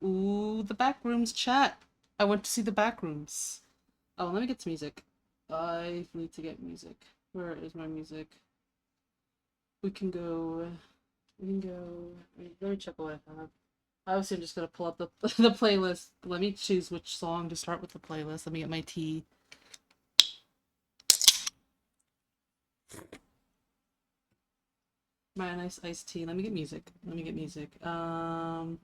Ooh, the Backrooms chat. I went to see the Backrooms. Oh, let me get some music. I need to get music. Where is my music? We can go. We can go. Let me check what I have. Obviously, I'm just gonna pull up the the playlist. Let me choose which song to start with the playlist. Let me get my tea. My nice iced tea. Let me get music. Let me get music. Let's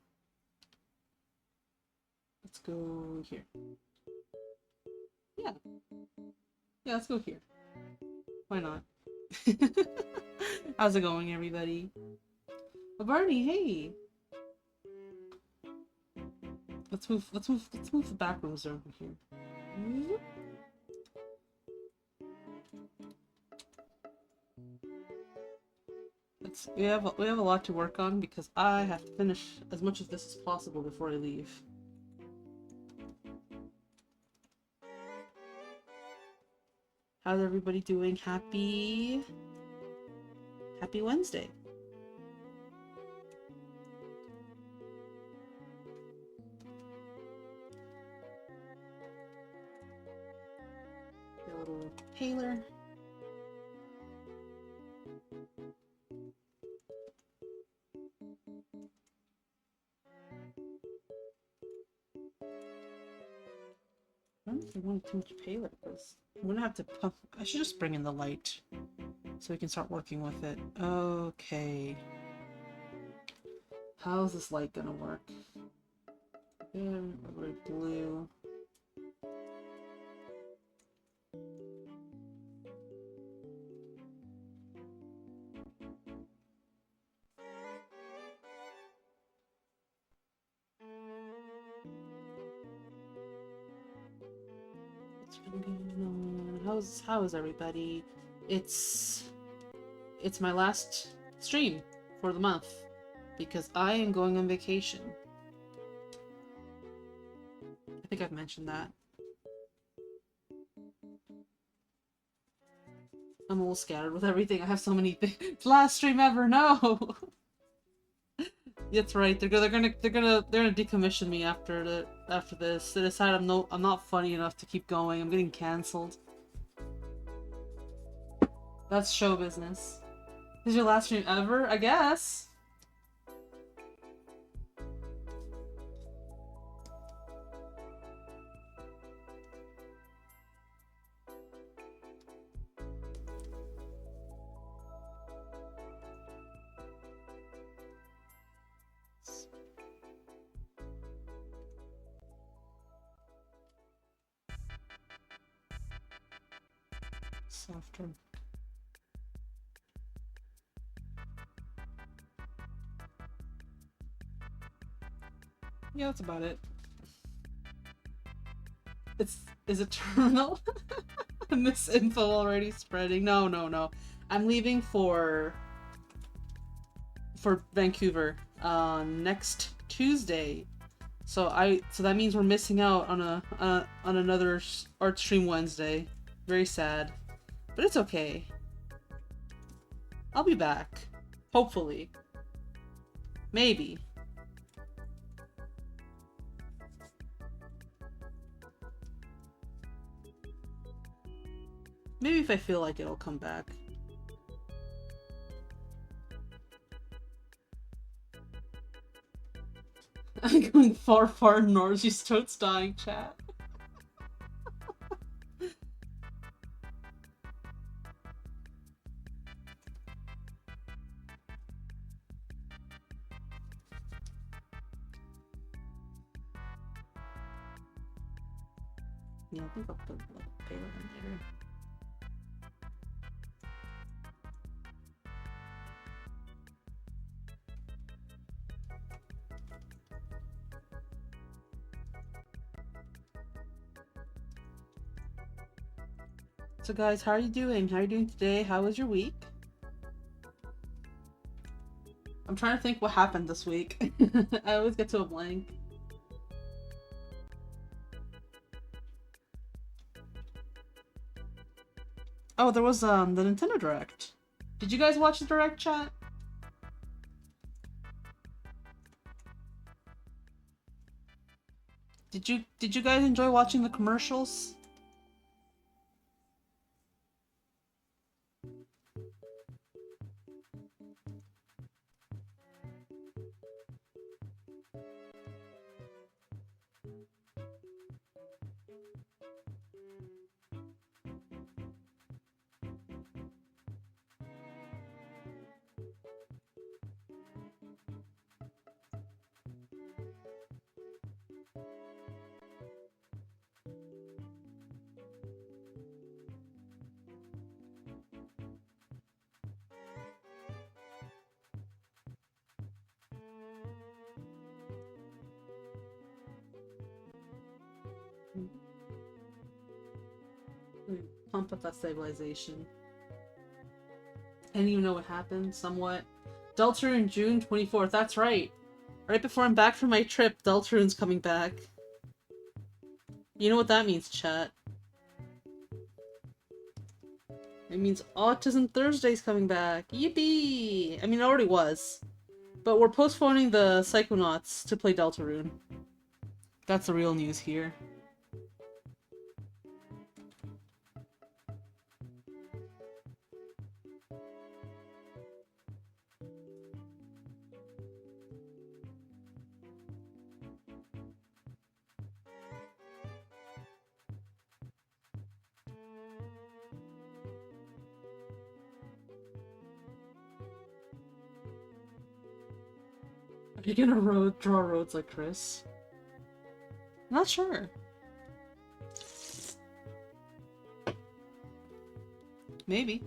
go here. Yeah. Yeah, let's go here. Why not? How's it going, everybody? Oh, Barney, hey. Let's move the back rooms over here. We have a lot to work on because I have to finish as much of this as possible before I leave. How's everybody doing? Happy Wednesday. A little paler. I don't know if I want too much paler because I'm gonna have to pump. I should just bring in the light so we can start working with it. Okay. How's this light gonna work? Yeah, blue. How is everybody? It's my last stream for the month because I am going on vacation. I think I've mentioned that. I'm a little scattered with everything. I have so many things. Last stream ever, no. That's right. They're gonna decommission me after this. They decide I'm not funny enough to keep going. I'm getting cancelled. That's show business. This is your last stream ever, I guess. Softer. Yeah, that's about it. Is it terminal? Misinfo already spreading. No. I'm leaving for Vancouver next Tuesday. So that means we're missing out on another Artstream Wednesday. Very sad. But it's okay. I'll be back. Hopefully. Maybe. Maybe if I feel like it, I'll come back. I'm going far north. She's totes dying, chat. Yeah, I think I'll put a little paler in later. So guys, how are you doing? How are you doing today? How was your week? I'm trying to think what happened this week. I always get to a blank. Oh, there was the Nintendo Direct. Did you guys watch the Direct, chat? Did you guys enjoy watching the commercials? Pump up that stabilization. And you know what happened, somewhat. Deltarune June 24th, that's right. Right before I'm back from my trip, Deltarune's coming back. You know what that means, chat. It means Autism Thursday's coming back. Yippee! I mean, it already was. But we're postponing the Psychonauts to play Deltarune. That's the real news here. Are you gonna draw roads like Chris? Not sure. Maybe.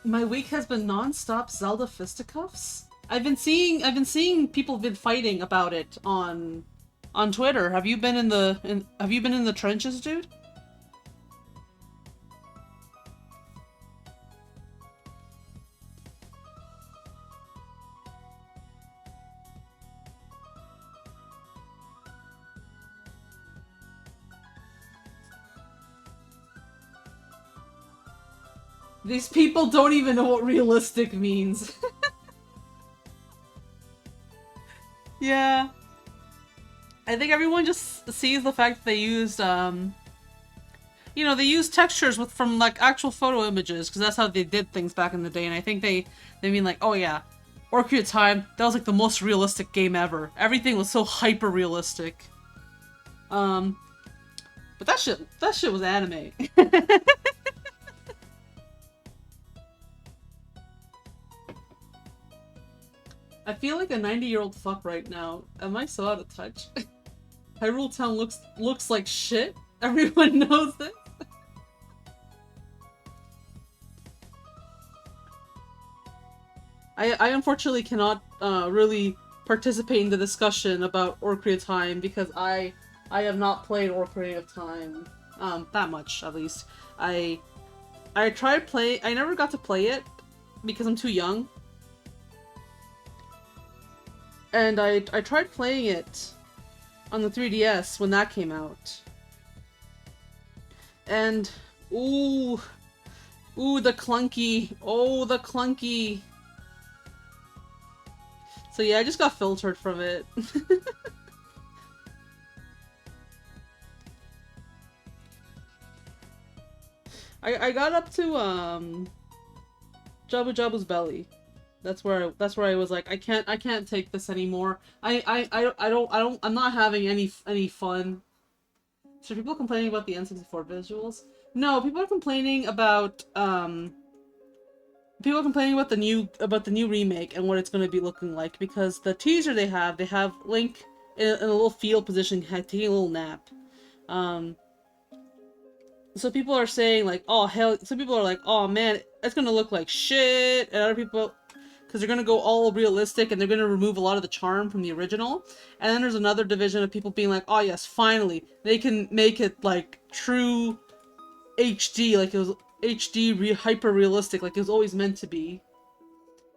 My week has been non-stop Zelda fisticuffs. I've been seeing people been fighting about it on Twitter. Have you been in the trenches, dude? These people don't even know what realistic means. Yeah. I think everyone just sees the fact that they used, you know, they used textures from, like, actual photo images, because that's how they did things back in the day, and I think they mean, like, oh yeah, Orchid of Time, that was, like, the most realistic game ever. Everything was so hyper-realistic. But that shit was anime. I feel like a 90-year-old fuck right now. Am I so out of touch? Hyrule Town looks like shit. Everyone knows this. I unfortunately cannot really participate in the discussion about Ocarina of Time because I have not played Ocarina of Time that much at least. I tried play. I never got to play it because I'm too young. And I tried playing it on the 3DS when that came out. And ooh, the clunky. Oh, the clunky. So yeah, I just got filtered from it. I got up to Jabu Jabu's belly. That's where I was like, I can't take this anymore. I'm not having any fun. So people complaining about the N64 visuals? No, people are complaining about the new remake and what it's going to be looking like, because the teaser they have Link in a little field position taking a little nap. So people are saying like, oh hell, some people are like, oh man, it's gonna look like shit, and other people, because they're gonna go all realistic and they're gonna remove a lot of the charm from the original. And then there's another division of people being like, oh yes, finally they can make it like true HD, like it was HD hyper realistic, like it was always meant to be,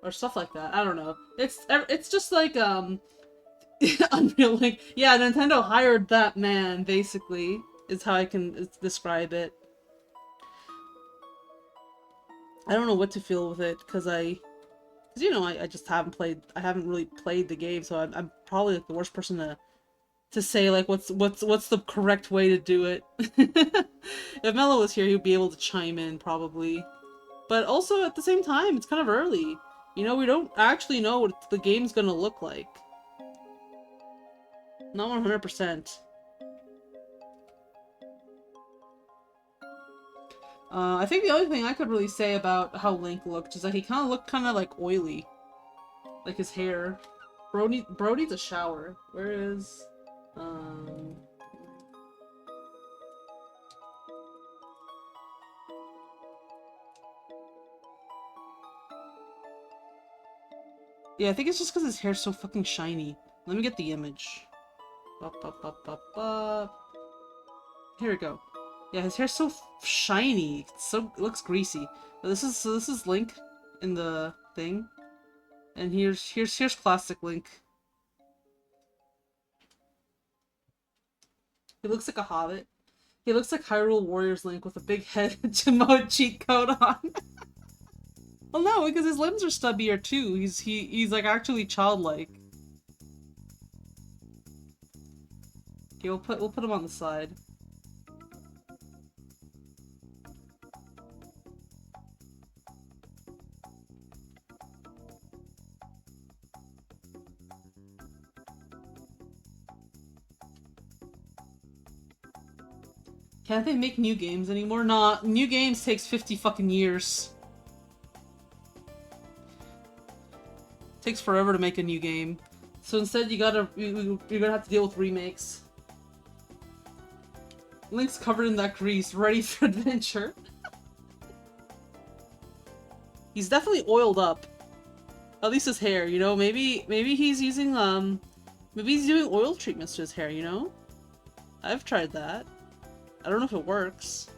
or stuff like that. I don't know. It's just like Unreal Link. Yeah, Nintendo hired that man, basically, is how I can describe it. I don't know what to feel with it, because you know, I just I haven't really played the game, so I'm probably like the worst person to say like what's the correct way to do it. If Mello was here, he'd be able to chime in probably. But also at the same time, it's kind of early. You know, we don't actually know what the game's gonna look like. Not 100%. I think the only thing I could really say about how Link looked is that he kind of looked kind of like oily. Like his hair. Bro needs a shower. Where is... Um... Yeah, I think it's just because his hair's so fucking shiny. Let me get the image. Up, up, up, up, up. Here we go. Yeah, his hair's so shiny. It looks greasy. But this is Link in the thing. And here's classic Link. He looks like a hobbit. He looks like Hyrule Warriors Link with a big head mode cheat code on. Well, no, because his limbs are stubbier too. He's like actually childlike. Okay, we'll put him on the side. Can't they make new games anymore? Nah, new games takes 50 fucking years. Takes forever to make a new game. So instead you're gonna have to deal with remakes. Link's covered in that grease, ready for adventure. He's definitely oiled up. At least his hair, you know? Maybe he's using, maybe he's doing oil treatments to his hair, you know? I've tried that. I don't know if it works.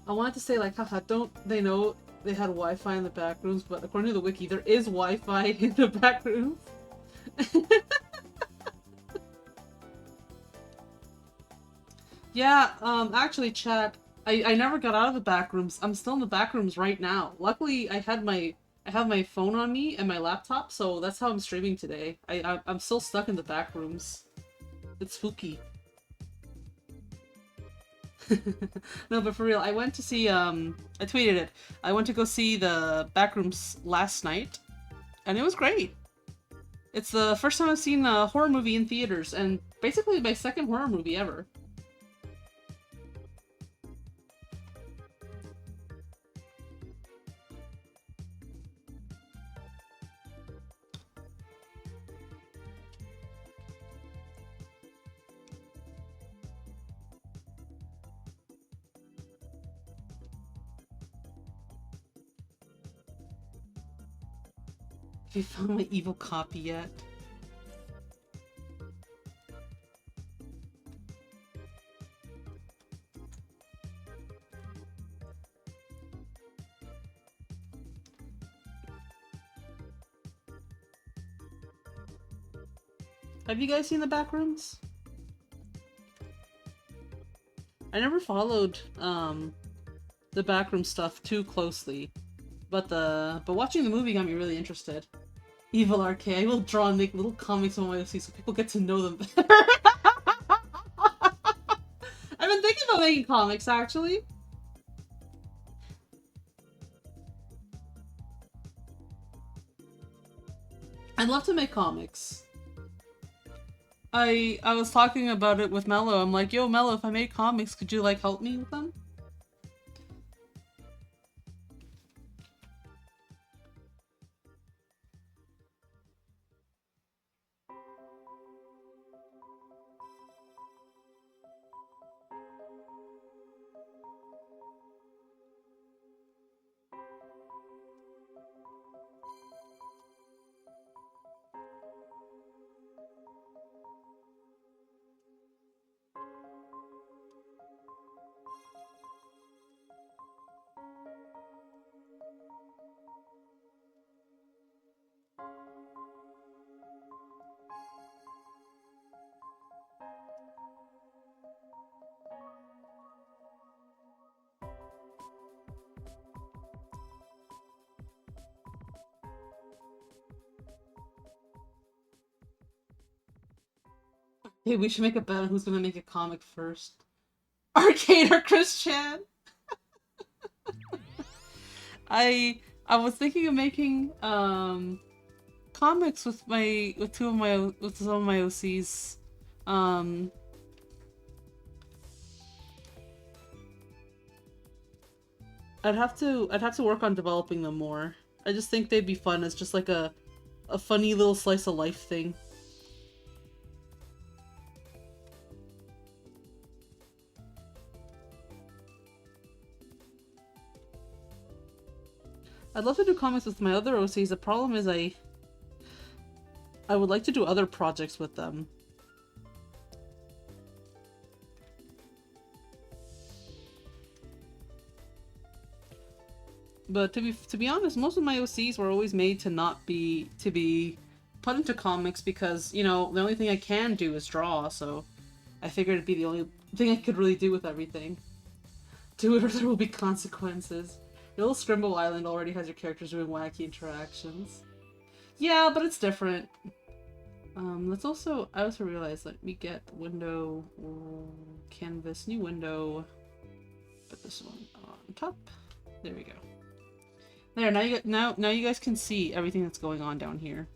I wanted to say, like, haha, don't they know they had Wi-Fi in the back rooms, but according to the wiki, there is Wi-Fi in the back rooms. Yeah, actually, chat, I never got out of the back rooms. I'm still in the back rooms right now. Luckily, I have my phone on me and my laptop, so that's how I'm streaming today. I'm still stuck in the back rooms. It's spooky. No, but for real, I went to see, I tweeted it. I went to go see the Backrooms last night, and it was great. It's the first time I've seen a horror movie in theaters, and basically my second horror movie ever. Have you found my evil copy yet? Have you guys seen the Backrooms? I never followed, the backroom stuff too closely, but watching the movie got me really interested. Evil Arcade. I will draw and make little comics on my OC so people get to know them better. I've been thinking about making comics, actually. I'd love to make comics. I was talking about it with Mello. I'm like, yo, Mello, if I make comics, could you, like, help me with them? Hey, we should make a bet on who's gonna make a comic first. Arcade or Christian? I I was thinking of making comics with some of my OCs. Um I'd have to work on developing them more. I just think they'd be fun as just like a funny little slice of life thing. I'd love to do comics with my other OCs. The problem is I would like to do other projects with them. But to be honest, most of my OCs were always made to not be to be put into comics because, you know, the only thing I can do is draw, so I figured it'd be the only thing I could really do with everything. Do it or there will be consequences. Your little Scrimble Island already has your characters doing wacky interactions. Yeah, but it's different. I also realized, let me get window, canvas, new window, put this one on top. There we go. There, now you guys can see everything that's going on down here.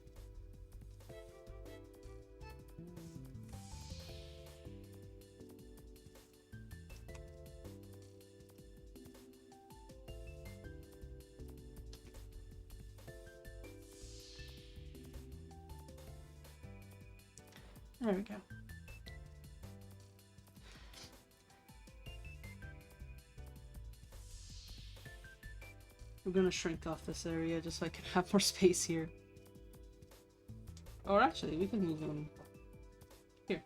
There we go. We're gonna shrink off this area just so I can have more space here. Or actually, we can move them here.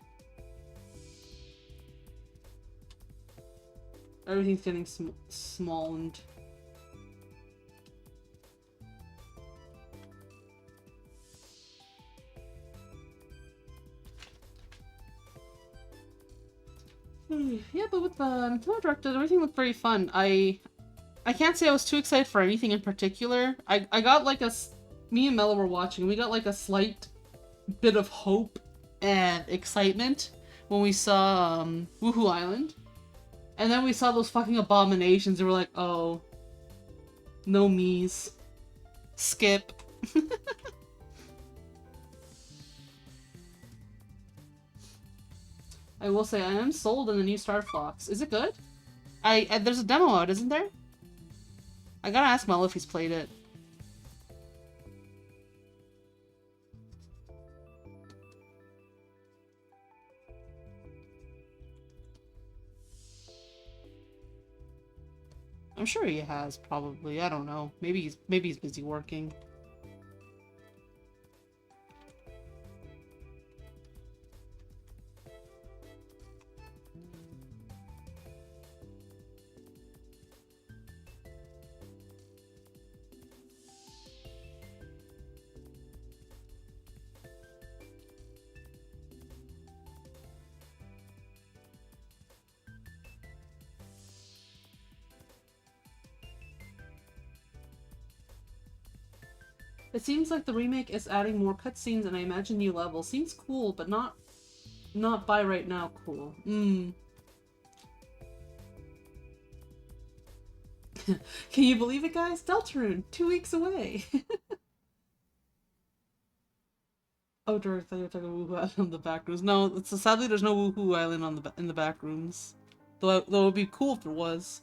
Everything's getting small and... Yeah, but with the Nintendo Direct, everything looked very fun. I can't say I was too excited for anything in particular. I got like me and Mella were watching, we got like a slight bit of hope and excitement when we saw Woohoo Island. And then we saw those fucking abominations and we're like, oh, no me's. Skip. I will say I am sold on the new Star Fox. Is it good? There's a demo out, isn't there? I gotta ask Mel if he's played it. I'm sure he has, probably. I don't know. Maybe he's busy working. It seems like the remake is adding more cutscenes and I imagine new levels. Seems cool, but not by right now cool. Can you believe it, guys? Deltarune, 2 weeks away. Oh, Dirk, I thought you were talking about Woohoo Island on the back rooms. No, sadly there's no Woohoo Island in the back rooms. Though it would be cool if there was.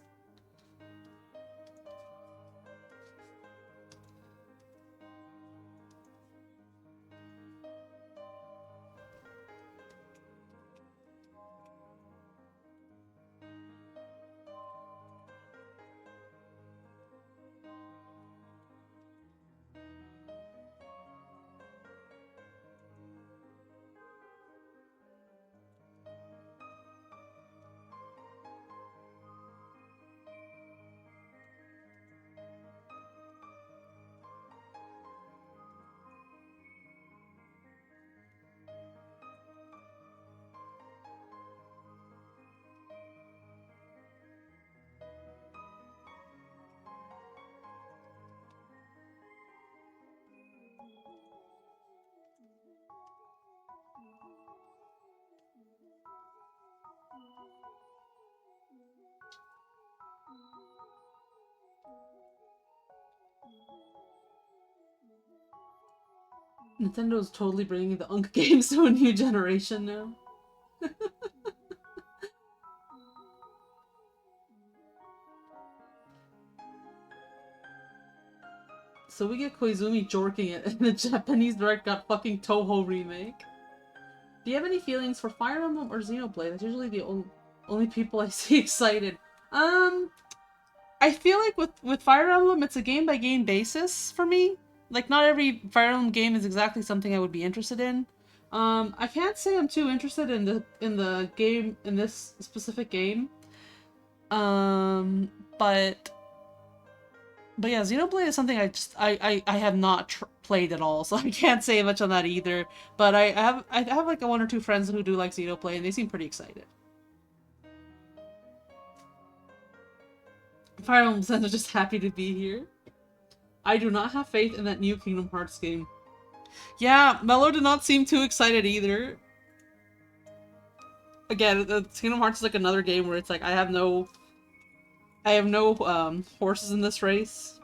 Nintendo's totally bringing the Unk games to a new generation now. So we get Koizumi jorking it, and the Japanese direct got fucking Toho remake. Do you have any feelings for Fire Emblem or Xenoblade? That's usually the only people I see excited. I feel like with Fire Emblem, it's a game-by-game basis for me. Like, not every Fire Emblem game is exactly something I would be interested in. I can't say I'm too interested in the game, in this specific game. But yeah, Xenoblade is something I have not played at all, so I can't say much on that either. But I have like one or two friends who do like Xenoblade, and they seem pretty excited. Fire Emblem Sense are just happy to be here. I do not have faith in that new Kingdom Hearts game. Yeah, Mello did not seem too excited either. Again, Kingdom Hearts is like another game where it's like I have no horses in this race.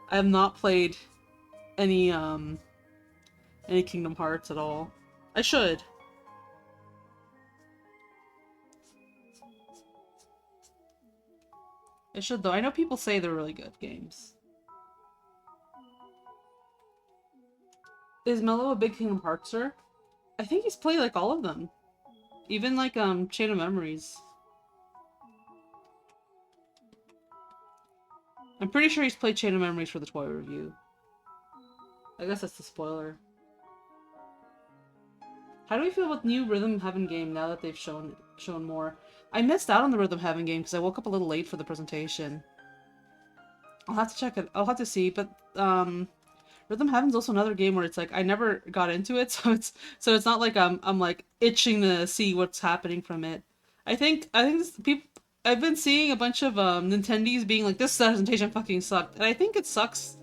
I have not played any Kingdom Hearts at all. I should. I should though. I know people say they're really good games. Is Mello a big Kingdom Heartser? I think he's played like all of them. Even like Chain of Memories. I'm pretty sure he's played Chain of Memories for the toy review. I guess that's the spoiler. How do we feel about the new Rhythm Heaven game now that they've shown more? I missed out on the Rhythm Heaven game because I woke up a little late for the presentation. I'll have to check it. I'll have to see, but Rhythm Heaven's also another game where it's like I never got into it, so it's not like I'm like itching to see what's happening from it. I think people I've been seeing a bunch of Nintendies being like, this presentation fucking sucked, and I think it sucks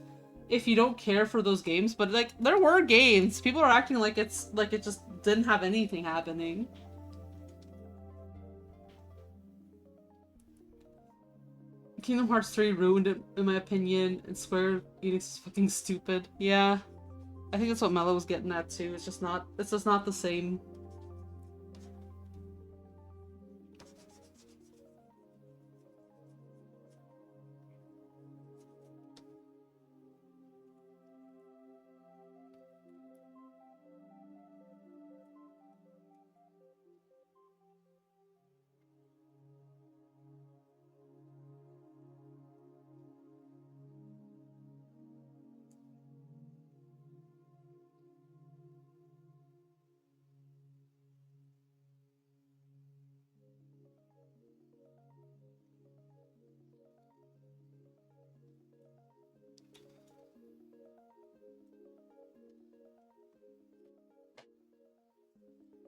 if you don't care for those games, but like there were games. People are acting like it just didn't have anything happening. Kingdom Hearts 3 ruined it, in my opinion, and Square Enix is fucking stupid. Yeah. I think that's what Mello was getting at too. It's just not the same.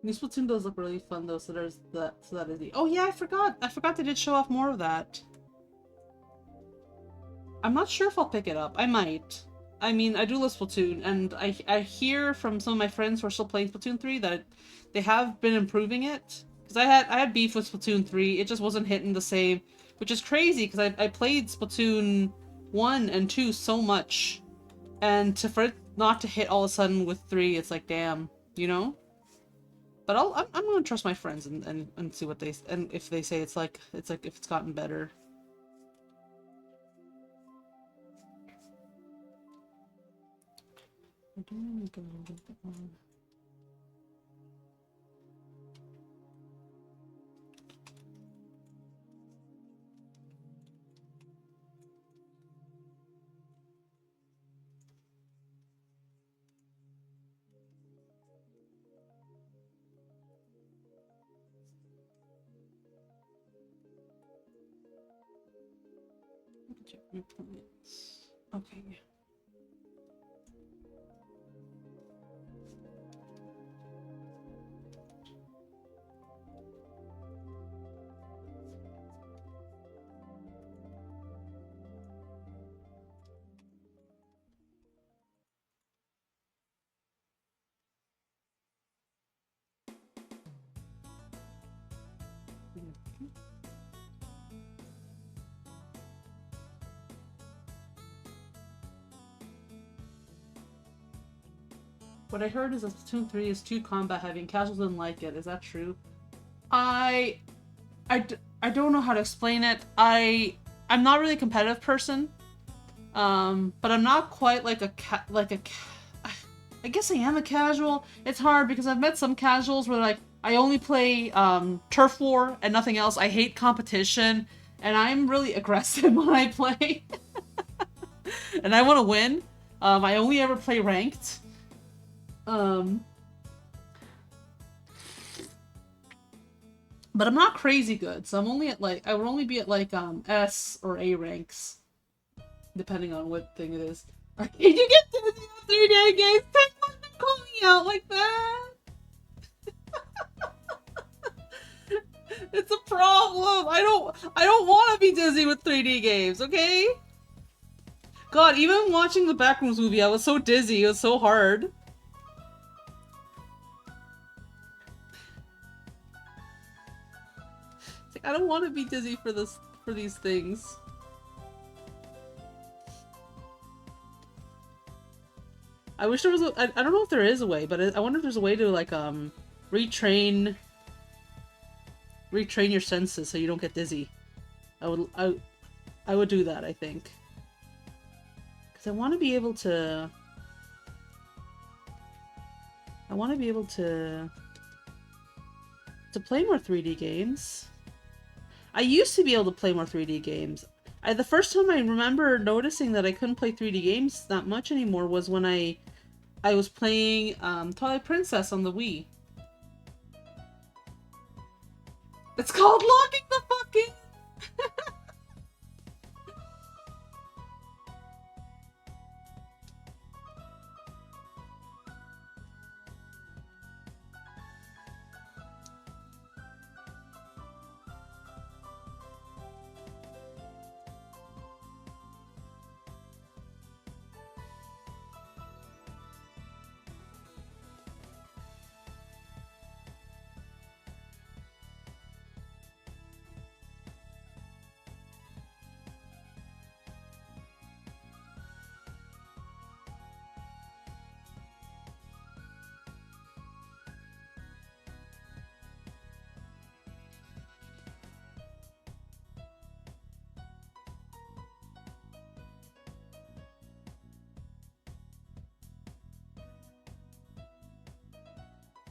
New Splatoon does look really fun though, so there's that. So that is the. Oh yeah, I forgot. I forgot they did show off more of that. I'm not sure if I'll pick it up. I might. I mean, I do love Splatoon, and I hear from some of my friends who are still playing Splatoon 3 that they have been improving it. Because I had beef with Splatoon 3, it just wasn't hitting the same, which is crazy because I played Splatoon 1 and 2 so much, and for it not to hit all of a sudden with 3, it's like damn, you know. But I'm gonna trust my friends and see what they and if they say it's like if it's gotten better. I don't want to go with that one. Check my plans. Okay. What I heard is that Splatoon 3 is too combat heavy and casuals didn't like it. Is that true? I, I don't know how to explain it. I'm not really a competitive person. But I'm not quite like I guess I am a casual. It's hard because I've met some casuals where like I only play turf war and nothing else. I hate competition and I'm really aggressive when I play. And I want to win. I only ever play ranked. But I'm not crazy good, so I'm only at like I would only be at like S or A ranks, depending on what thing it is. Did you get to the 3-day games? Don't call me out like that. It's a problem. I don't want to be dizzy with 3D games, okay? God, even watching the Backrooms movie, I was so dizzy. It was so hard. It's like, I don't want to be dizzy for these things. I wish there was I don't know if there is a way, but I wonder if there's a way to like retrain your senses so you don't get dizzy. I would do that, I think. Cuz I want to be able to play more 3D games. I used to be able to play more 3D games. The first time I remember noticing that I couldn't play 3D games that much anymore was when I was playing Twilight Princess on the Wii. It's called locking the fucking...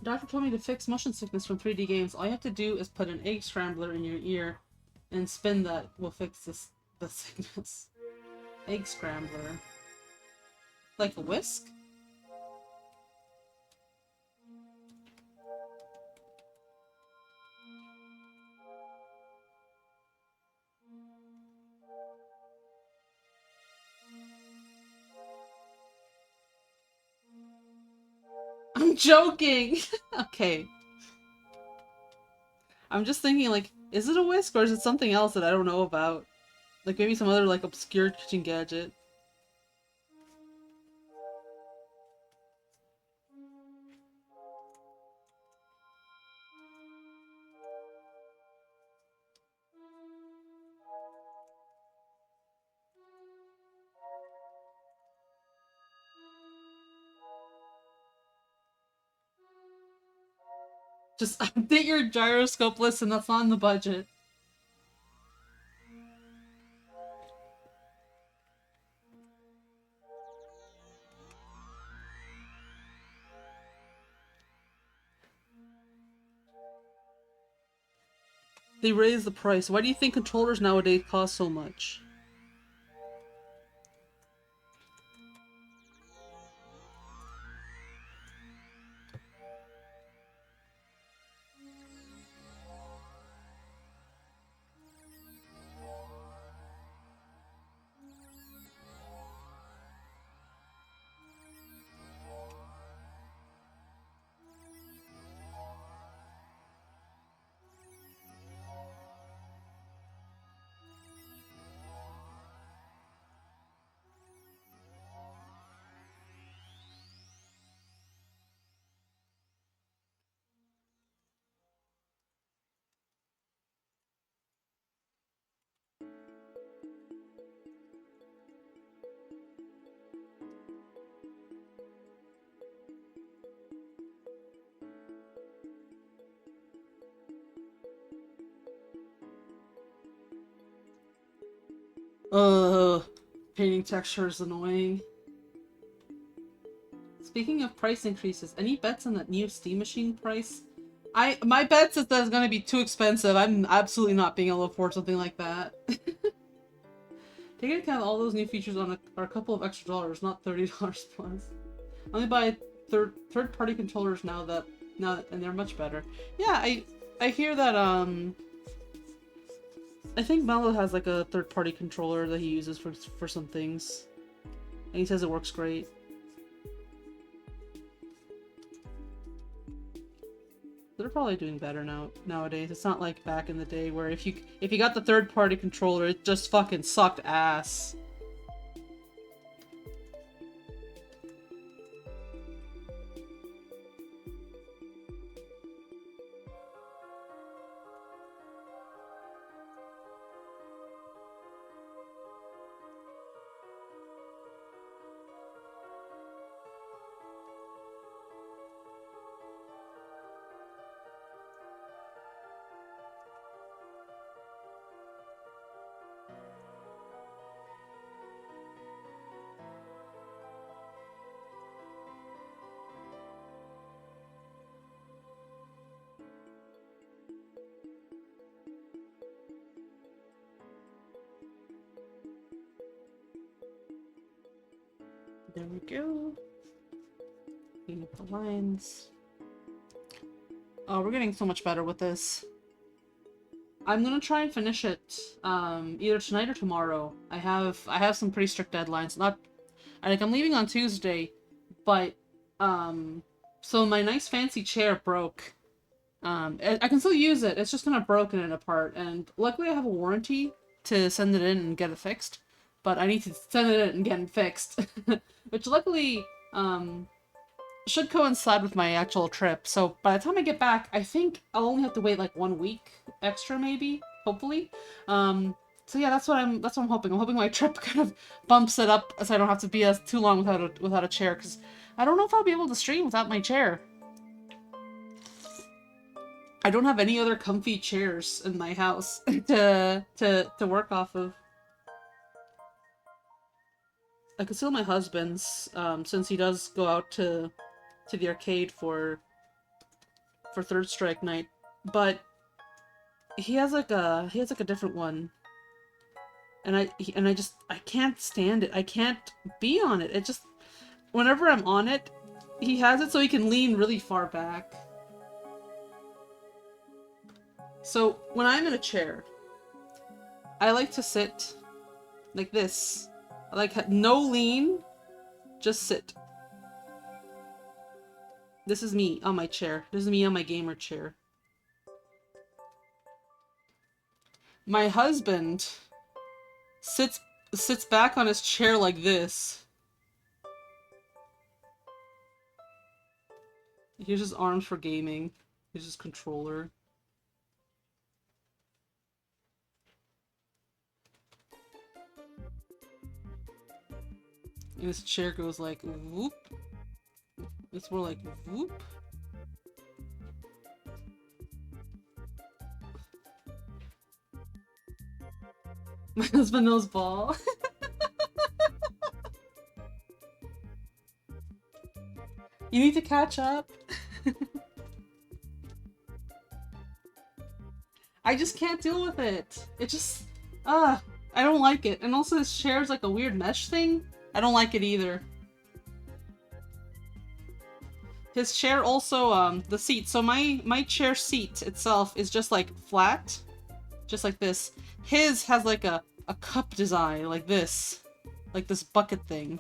Doctor told me to fix motion sickness from 3D games. All you have to do is put an egg scrambler in your ear and spin that will fix the sickness. Egg scrambler. Like a whisk? I'm joking! Okay. I'm just thinking, like, is it a whisk or is it something else that I don't know about? Like, maybe some other, like, obscure kitchen gadget. Just update your gyroscope list and that's on the budget. They raised the price. Why do you think controllers nowadays cost so much? Painting texture is annoying. Speaking of price increases, any bets on that new Steam Machine price? My bet is that it's gonna be too expensive. I'm absolutely not being able to afford something like that. Take into account all those new features are a couple of extra dollars, not $30 plus. I only buy third party controllers now, and they're much better. Yeah, I hear that I think Mello has like a third party controller that he uses for some things. And he says it works great. They're probably doing better nowadays. It's not like back in the day where if you got the third party controller, it just fucking sucked ass. There we go. Clean up the lines. Oh, we're getting so much better with this. I'm gonna try and finish it either tonight or tomorrow. I have some pretty strict deadlines. I'm leaving on Tuesday, but so my nice fancy chair broke. I can still use it. It's just kind of broken it apart, and luckily I have a warranty to send it in and get it fixed. But I need to send it in and get it fixed, which luckily should coincide with my actual trip. So by the time I get back, I think I'll only have to wait like 1 week extra, maybe, hopefully. So yeah, that's what I'm hoping. I'm hoping my trip kind of bumps it up so I don't have to be too long without a chair, because I don't know if I'll be able to stream without my chair. I don't have any other comfy chairs in my house to work off of. I could steal my husband's, since he does go out to the arcade for Third Strike night, but he has like a different one, and I can't stand it. I can't be on it. It just, whenever I'm on it, he has it so he can lean really far back. So when I'm in a chair, I like to sit like this. I like no lean, just sit. This is me on my chair. This is me on my gamer chair. My husband sits back on his chair like this. Here's his arms for gaming. Here's his controller. And his chair goes like whoop. It's more like whoop. My husband knows ball. You need to catch up. I just can't deal with it. It just, I don't like it. And also his chair's like a weird mesh thing. I don't like it either. His chair also, the seat. So my chair seat itself is just like flat. Just like this. His has like a cup design, like this. Like this bucket thing.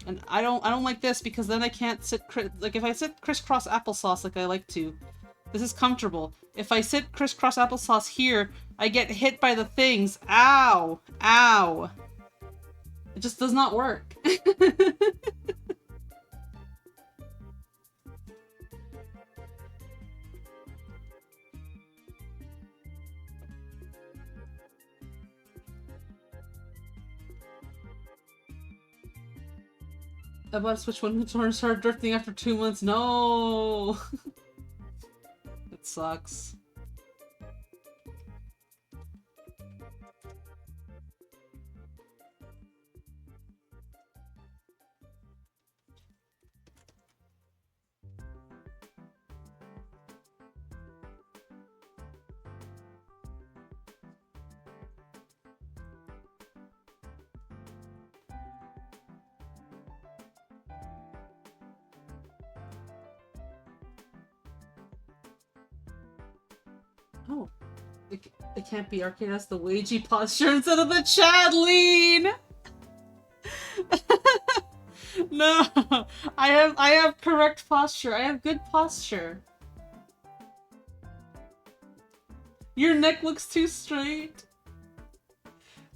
And I don't like this because then I can't sit, like if I sit crisscross applesauce like I like to, this is comfortable. If I sit crisscross applesauce here, I get hit by the things. Ow! Ow! It just does not work. I bought a Switch 1 controller and started drifting after 2 months. No! It sucks. It can't be Arcade has the wagey posture instead of the Chad lean! No! I have correct posture. I have good posture. Your neck looks too straight.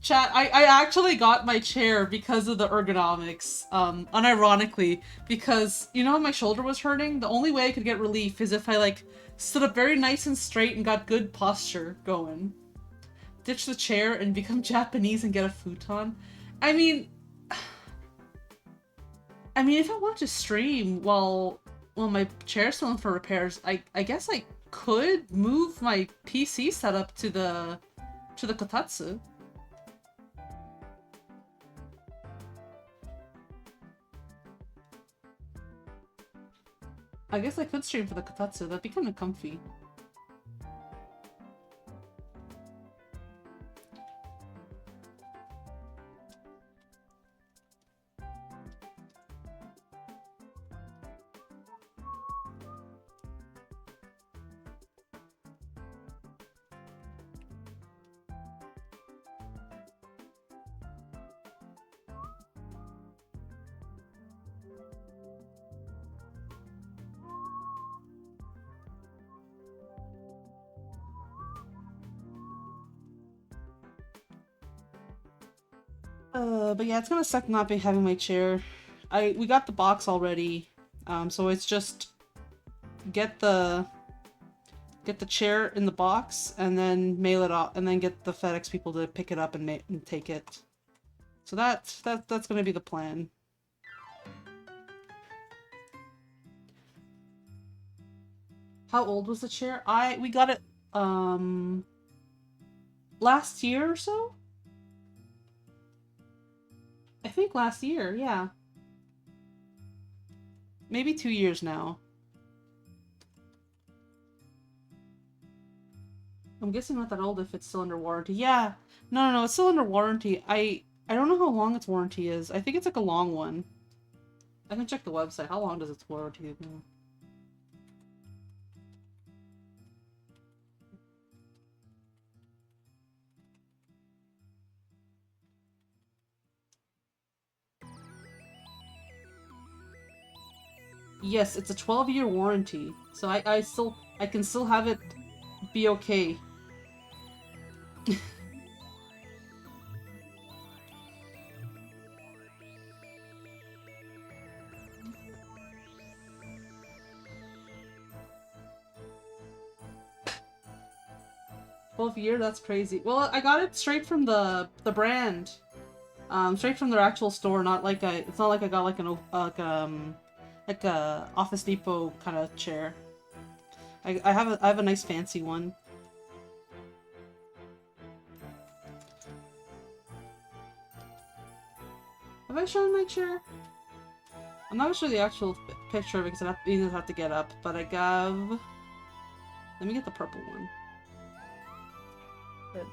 Chat, I actually got my chair because of the ergonomics, unironically, because, you know how my shoulder was hurting? The only way I could get relief is if I, like, stood up very nice and straight and got good posture going. Ditch the chair and become Japanese and get a futon. I mean, if I want to stream while my chair's still in for repairs, I guess I could move my PC setup to the kotatsu. I guess I could stream for the kotatsu. That'd be kind of comfy. But yeah, it's gonna suck not having my chair. We got the box already, so it's just get the chair in the box and then mail it off, and then get the FedEx people to pick it up and take it. So that's gonna be the plan. How old was the chair? We got it last year or so? I think last year, yeah. Maybe 2 years now. I'm guessing not that old if it's still under warranty. Yeah. No, it's still under warranty. I don't know how long its warranty is. I think it's like a long one. I can check the website. How long does its warranty go? Yes, it's a 12-year warranty. So I can still have it be okay. 12-year? That's crazy. Well, I got it straight from the brand. Straight from their actual store, not like it's not like I got like like a Office Depot kind of chair. I have a nice fancy one. Have I shown my chair? I'm not sure the actual picture because I either have to get up, but I got. Let me get the purple one. Red,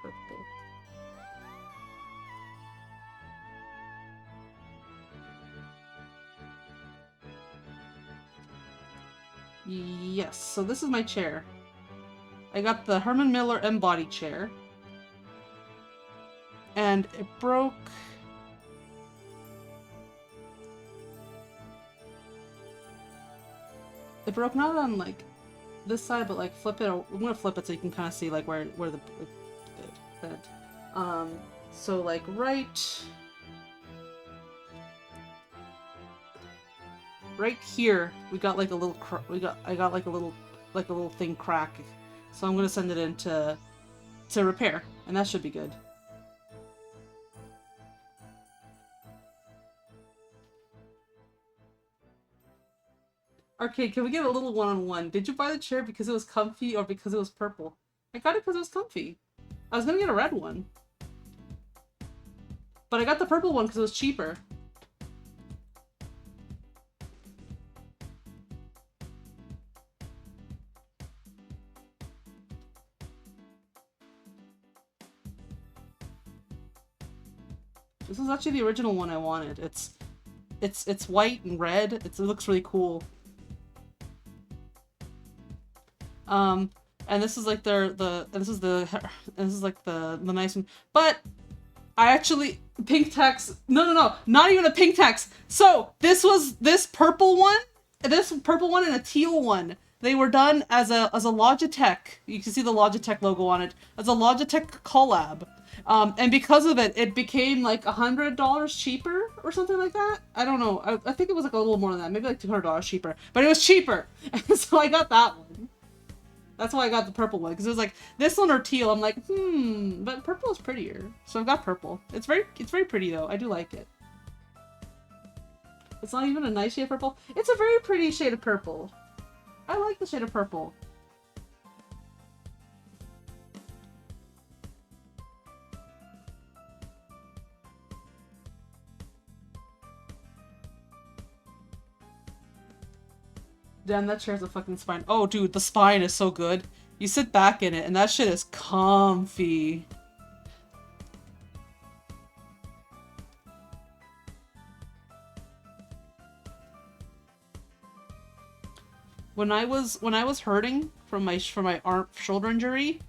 purple. Yes, so this is my chair. I got the Herman Miller M-Body chair. And it broke... It broke not on, like, this side, but, like, flip it... I'm gonna flip it so you can kind of see, like, where the bed. So, like, right here, we got like a little I got like a little thing crack. So I'm gonna send it in to repair, and that should be good. Arcade, can we get a little one-on-one? Did you buy the chair because it was comfy or because it was purple? I got it because it was comfy. I was gonna get a red one. But I got the purple one because it was cheaper. This is actually the original one I wanted. It's white and red. It looks really cool. And this is like this is like the nice one. But I actually pink text. No, not even a pink text. So this purple one, and a teal one. They were done as a Logitech. You can see the Logitech logo on it as a Logitech collab. And because of it, it became like $100 cheaper or something like that. I don't know. I think it was like a little more than that, maybe like $200 cheaper. But it was cheaper, so I got that one. That's why I got the purple one, because it was like this one or teal. I'm like, but purple is prettier, so I've got purple. It's very pretty though. I do like it. It's not even a nice shade of purple. It's a very pretty shade of purple. I like the shade of purple. Damn, that chair has a fucking spine. Oh, dude, the spine is so good. You sit back in it, and that shit is comfy. When I was hurting from my arm shoulder injury,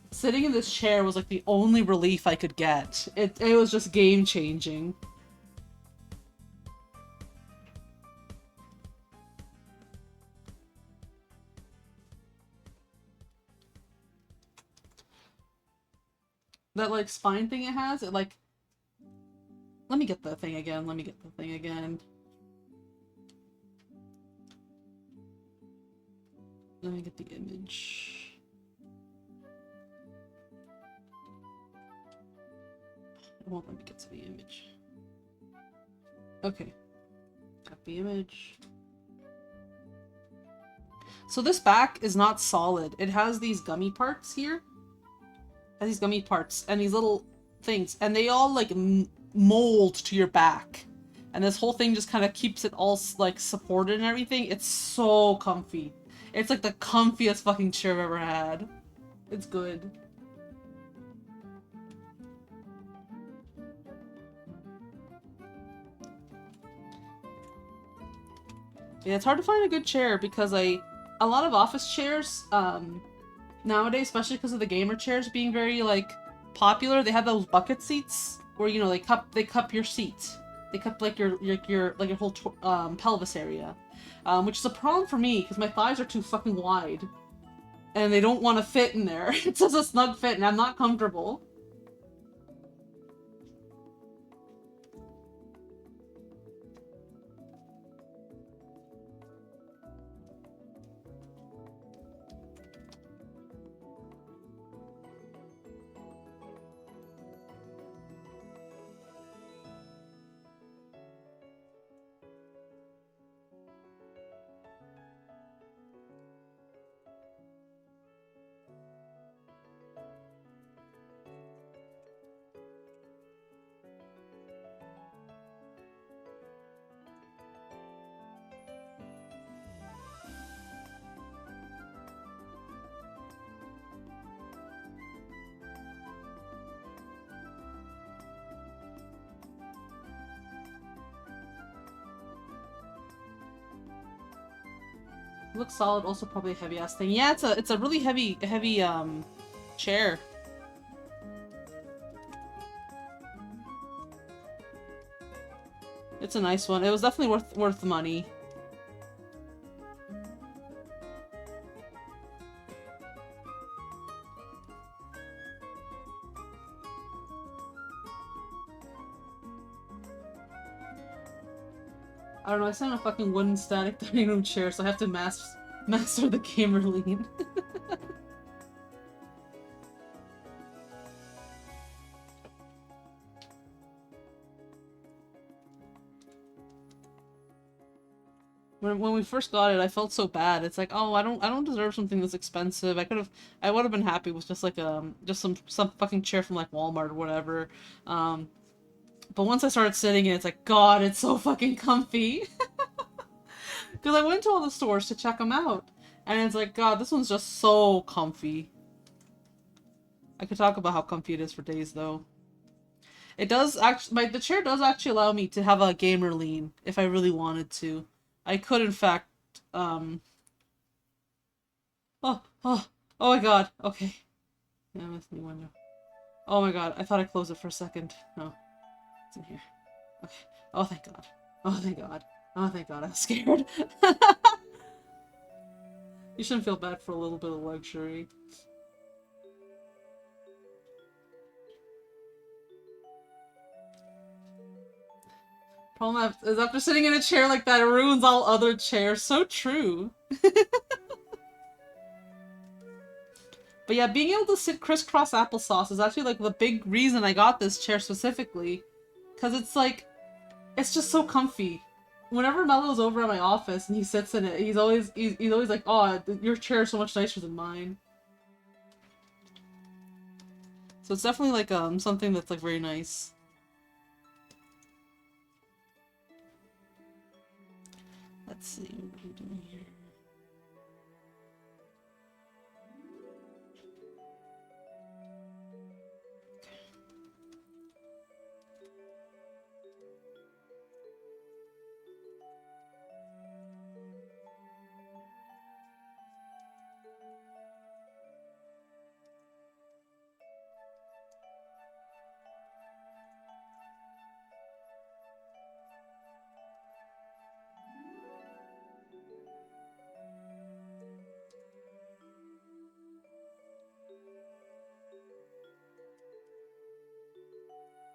sitting in this chair was like the only relief I could get. It was just game changing. That like spine thing it has, it like, let me get the thing again. Let me get the thing again. Let me get the image. It won't let me get to the image. Okay. Got the image. So this back is not solid. It has these gummy parts here. It has these gummy parts and these little things. And they all like mold to your back. And this whole thing just kind of keeps it all like supported and everything. It's so comfy. It's like the comfiest fucking chair I've ever had. It's good. Yeah, it's hard to find a good chair because a lot of office chairs, nowadays, especially because of the gamer chairs being very like popular, they have those bucket seats where, you know, they cup your seat. They cup like your whole pelvis area, which is a problem for me because my thighs are too fucking wide, and they don't want to fit in there. It says a snug fit, and I'm not comfortable. It looks solid, also probably a heavy ass thing. Yeah, it's a really heavy chair. It's a nice one. It was definitely worth the money. I don't know, I sit in a fucking wooden static dining room chair, so I have to master the gamer lean. When we first got it, I felt so bad. It's like, oh, I don't deserve something this expensive. I would have been happy with just like just some fucking chair from like Walmart or whatever. But once I started sitting in it, it's like, God, it's so fucking comfy. Because I went to all the stores to check them out. And it's like, God, this one's just so comfy. I could talk about how comfy it is for days, though. It does actually, the chair does actually allow me to have a gamer lean if I really wanted to. I could, in fact, oh, Oh my god. Okay. Yeah, that's the window. Oh my god. I thought I closed it for a second. No. It's in here. Okay. Oh, thank god. Oh, thank god. Oh, thank god. I was scared. You shouldn't feel bad for a little bit of luxury. Problem is after sitting in a chair like that, it ruins all other chairs. So true. But yeah, being able to sit crisscross applesauce is actually like the big reason I got this chair specifically. Because it's like, it's just so comfy. Whenever Mello's over at my office and he sits in it, he's always like, "Oh, your chair is so much nicer than mine." So it's definitely like something that's like very nice. Let's see what we're doing here.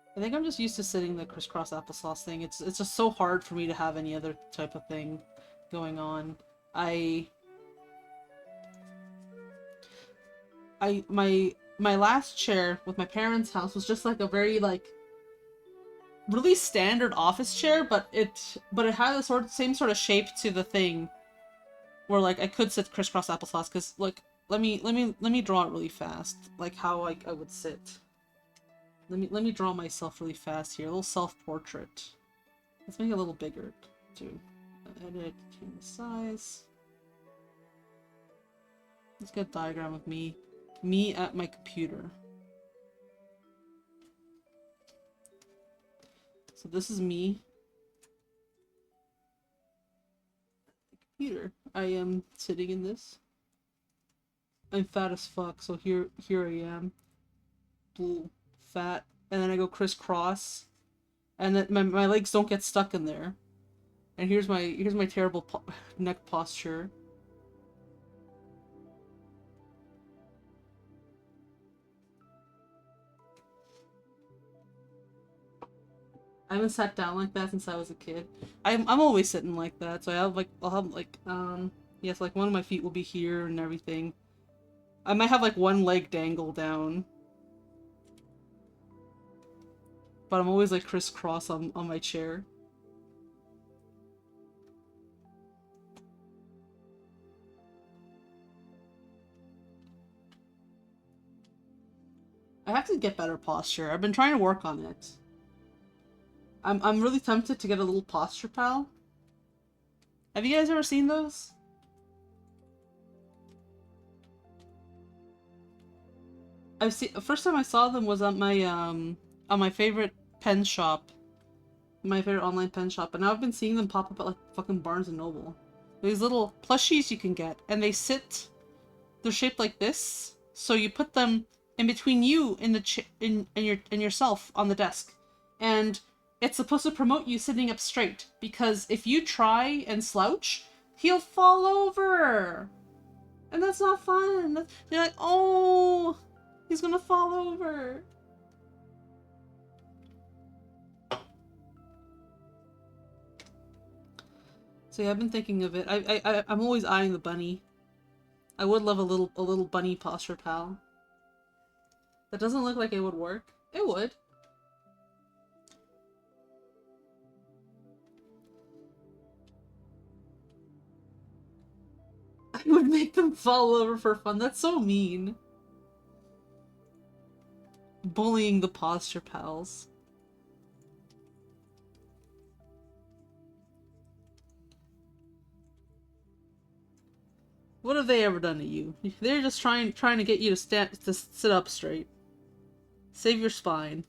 I think I'm just used to sitting the crisscross applesauce thing. It's just so hard for me to have any other type of thing going on. My last chair with my parents' house was just like a very like really standard office chair, but it had the same sort of shape to the thing where like I could sit crisscross applesauce because like let me draw it really fast like how I would sit. Let me draw myself really fast here. A little self-portrait. Let's make it a little bigger too. Edit, change the size. Let's get a diagram of me. Me at my computer. So this is me. Computer. I am sitting in this. I'm fat as fuck, so here I am. Blue, fat, and then I go crisscross, and then my legs don't get stuck in there. And here's my terrible neck posture. I haven't sat down like that since I was a kid. I'm always sitting like that, so I'll have like yes, like one of my feet will be here and everything. I might have like one leg dangle down. But I'm always like crisscross on my chair. I have to get better posture. I've been trying to work on it. I'm really tempted to get a little posture pal. Have you guys ever seen those? I've seen the first time I saw them was on my favorite pen shop. My favorite online pen shop, and now I've been seeing them pop up at like fucking Barnes and Noble. These little plushies you can get, and they're shaped like this, so you put them in between you in the in yourself on the desk, and it's supposed to promote you sitting up straight, because if you try and slouch, he'll fall over, and that's not fun. You're like, oh, he's gonna fall over. So yeah, I've been thinking of it. I'm always eyeing the bunny. I would love a little bunny posture pal. That doesn't look like it would work. It would. I would make them fall over for fun. That's so mean. Bullying the posture pals. What have they ever done to you? They're just trying to get you to sit up straight. Save your spine.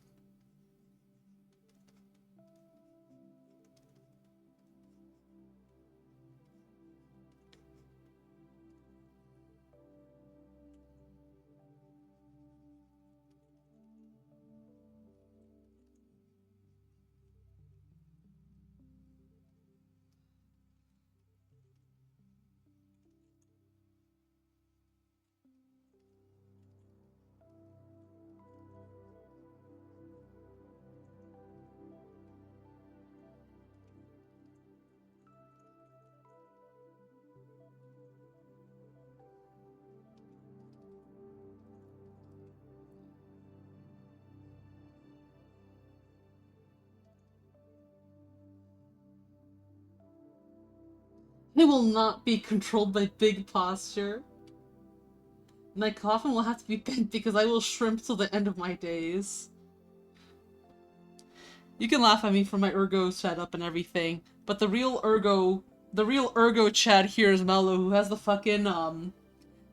I will not be controlled by big posture. My coffin will have to be bent because I will shrimp till the end of my days. You can laugh at me for my ergo setup and everything, but the real ergo Chad here is Mello, who has the fucking,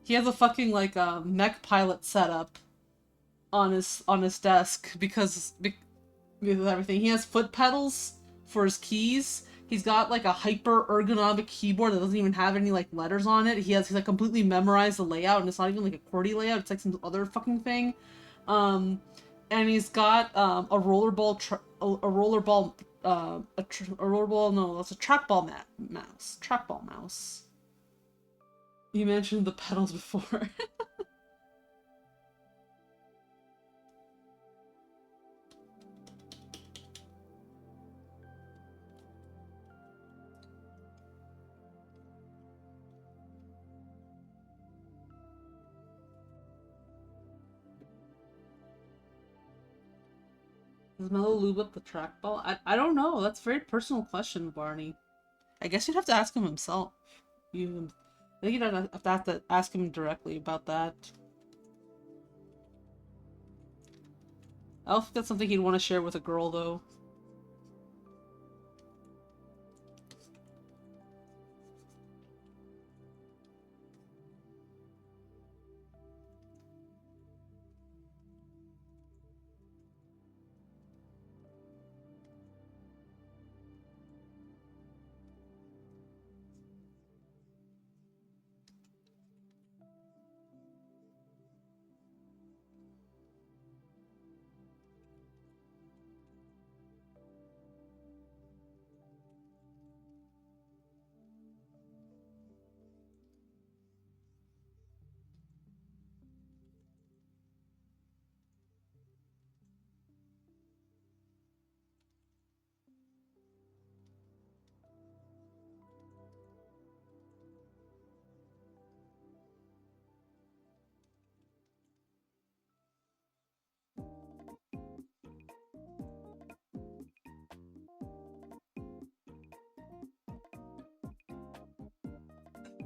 he has a fucking, like, mech pilot setup on his desk because of everything. He has foot pedals for his keys. He's got like a hyper ergonomic keyboard that doesn't even have any like letters on it. He's like completely memorized the layout, and it's not even like a QWERTY layout. It's like some other fucking thing. Um, and he's got a rollerball, a rollerball, a rollerball. No, that's a trackball mouse. Trackball mouse. You mentioned the pedals before. Does Mello lube up the trackball? I don't know. That's a very personal question, Barney. I guess you'd have to ask him himself. I think you'd have to ask him directly about that. I don't think that's something he'd want to share with a girl, though.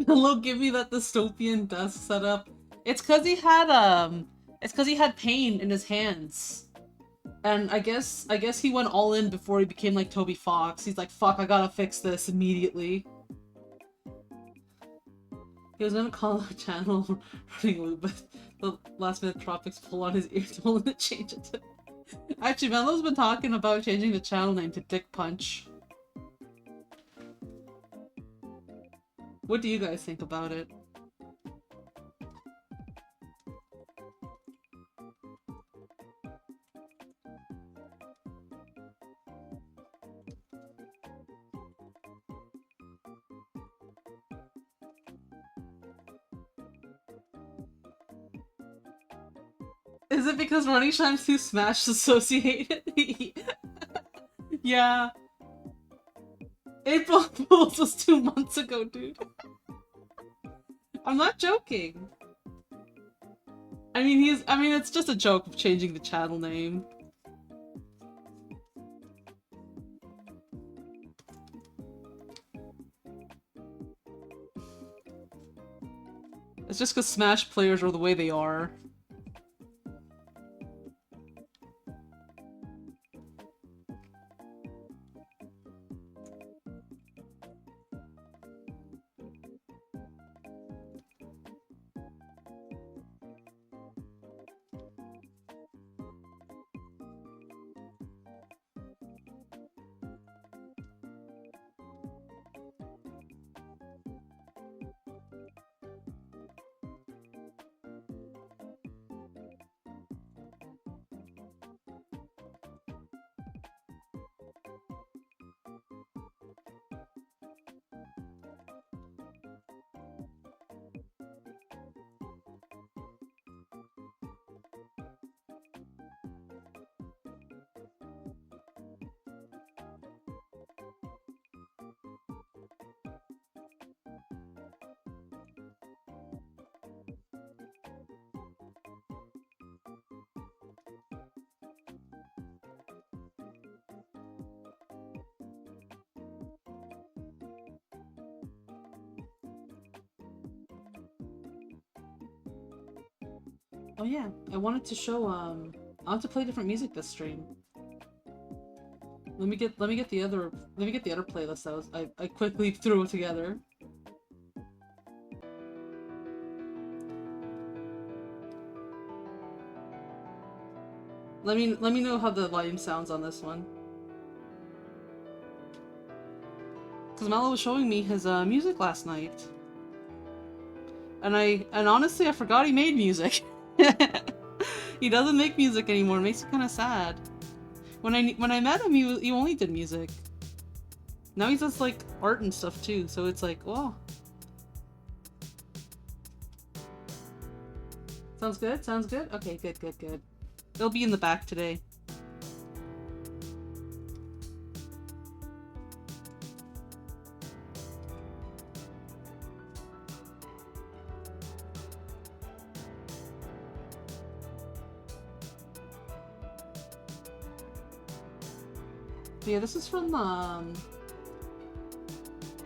Hello, give me that dystopian desk setup. It's cause he had pain in his hands. And I guess he went all in before he became like Toby Fox. He's like, fuck, I gotta fix this immediately. He was gonna call the channel running loop, but the last minute tropics pull on his ear told him to change it to... Actually, Mello's been talking about changing the channel name to Dick Punch. What do you guys think about it? Is it because Running Shine's too Smash associated? Yeah. April Fools was 2 months ago, dude. I'm not joking. I mean, it's just a joke of changing the channel name. It's just because Smash players are the way they are. Oh yeah, I wanted to show, I want to play different music this stream. Let me get the other playlist I quickly threw together. Let me know how the volume sounds on this one. Because Mello was showing me his music last night. And honestly I forgot he made music. He doesn't make music anymore. It makes me kind of sad. When I met him, he only did music. Now he does like art and stuff too. So it's like, whoa. Sounds good. Sounds good. Okay, good, good, good. It'll be in the back today. Yeah, this is from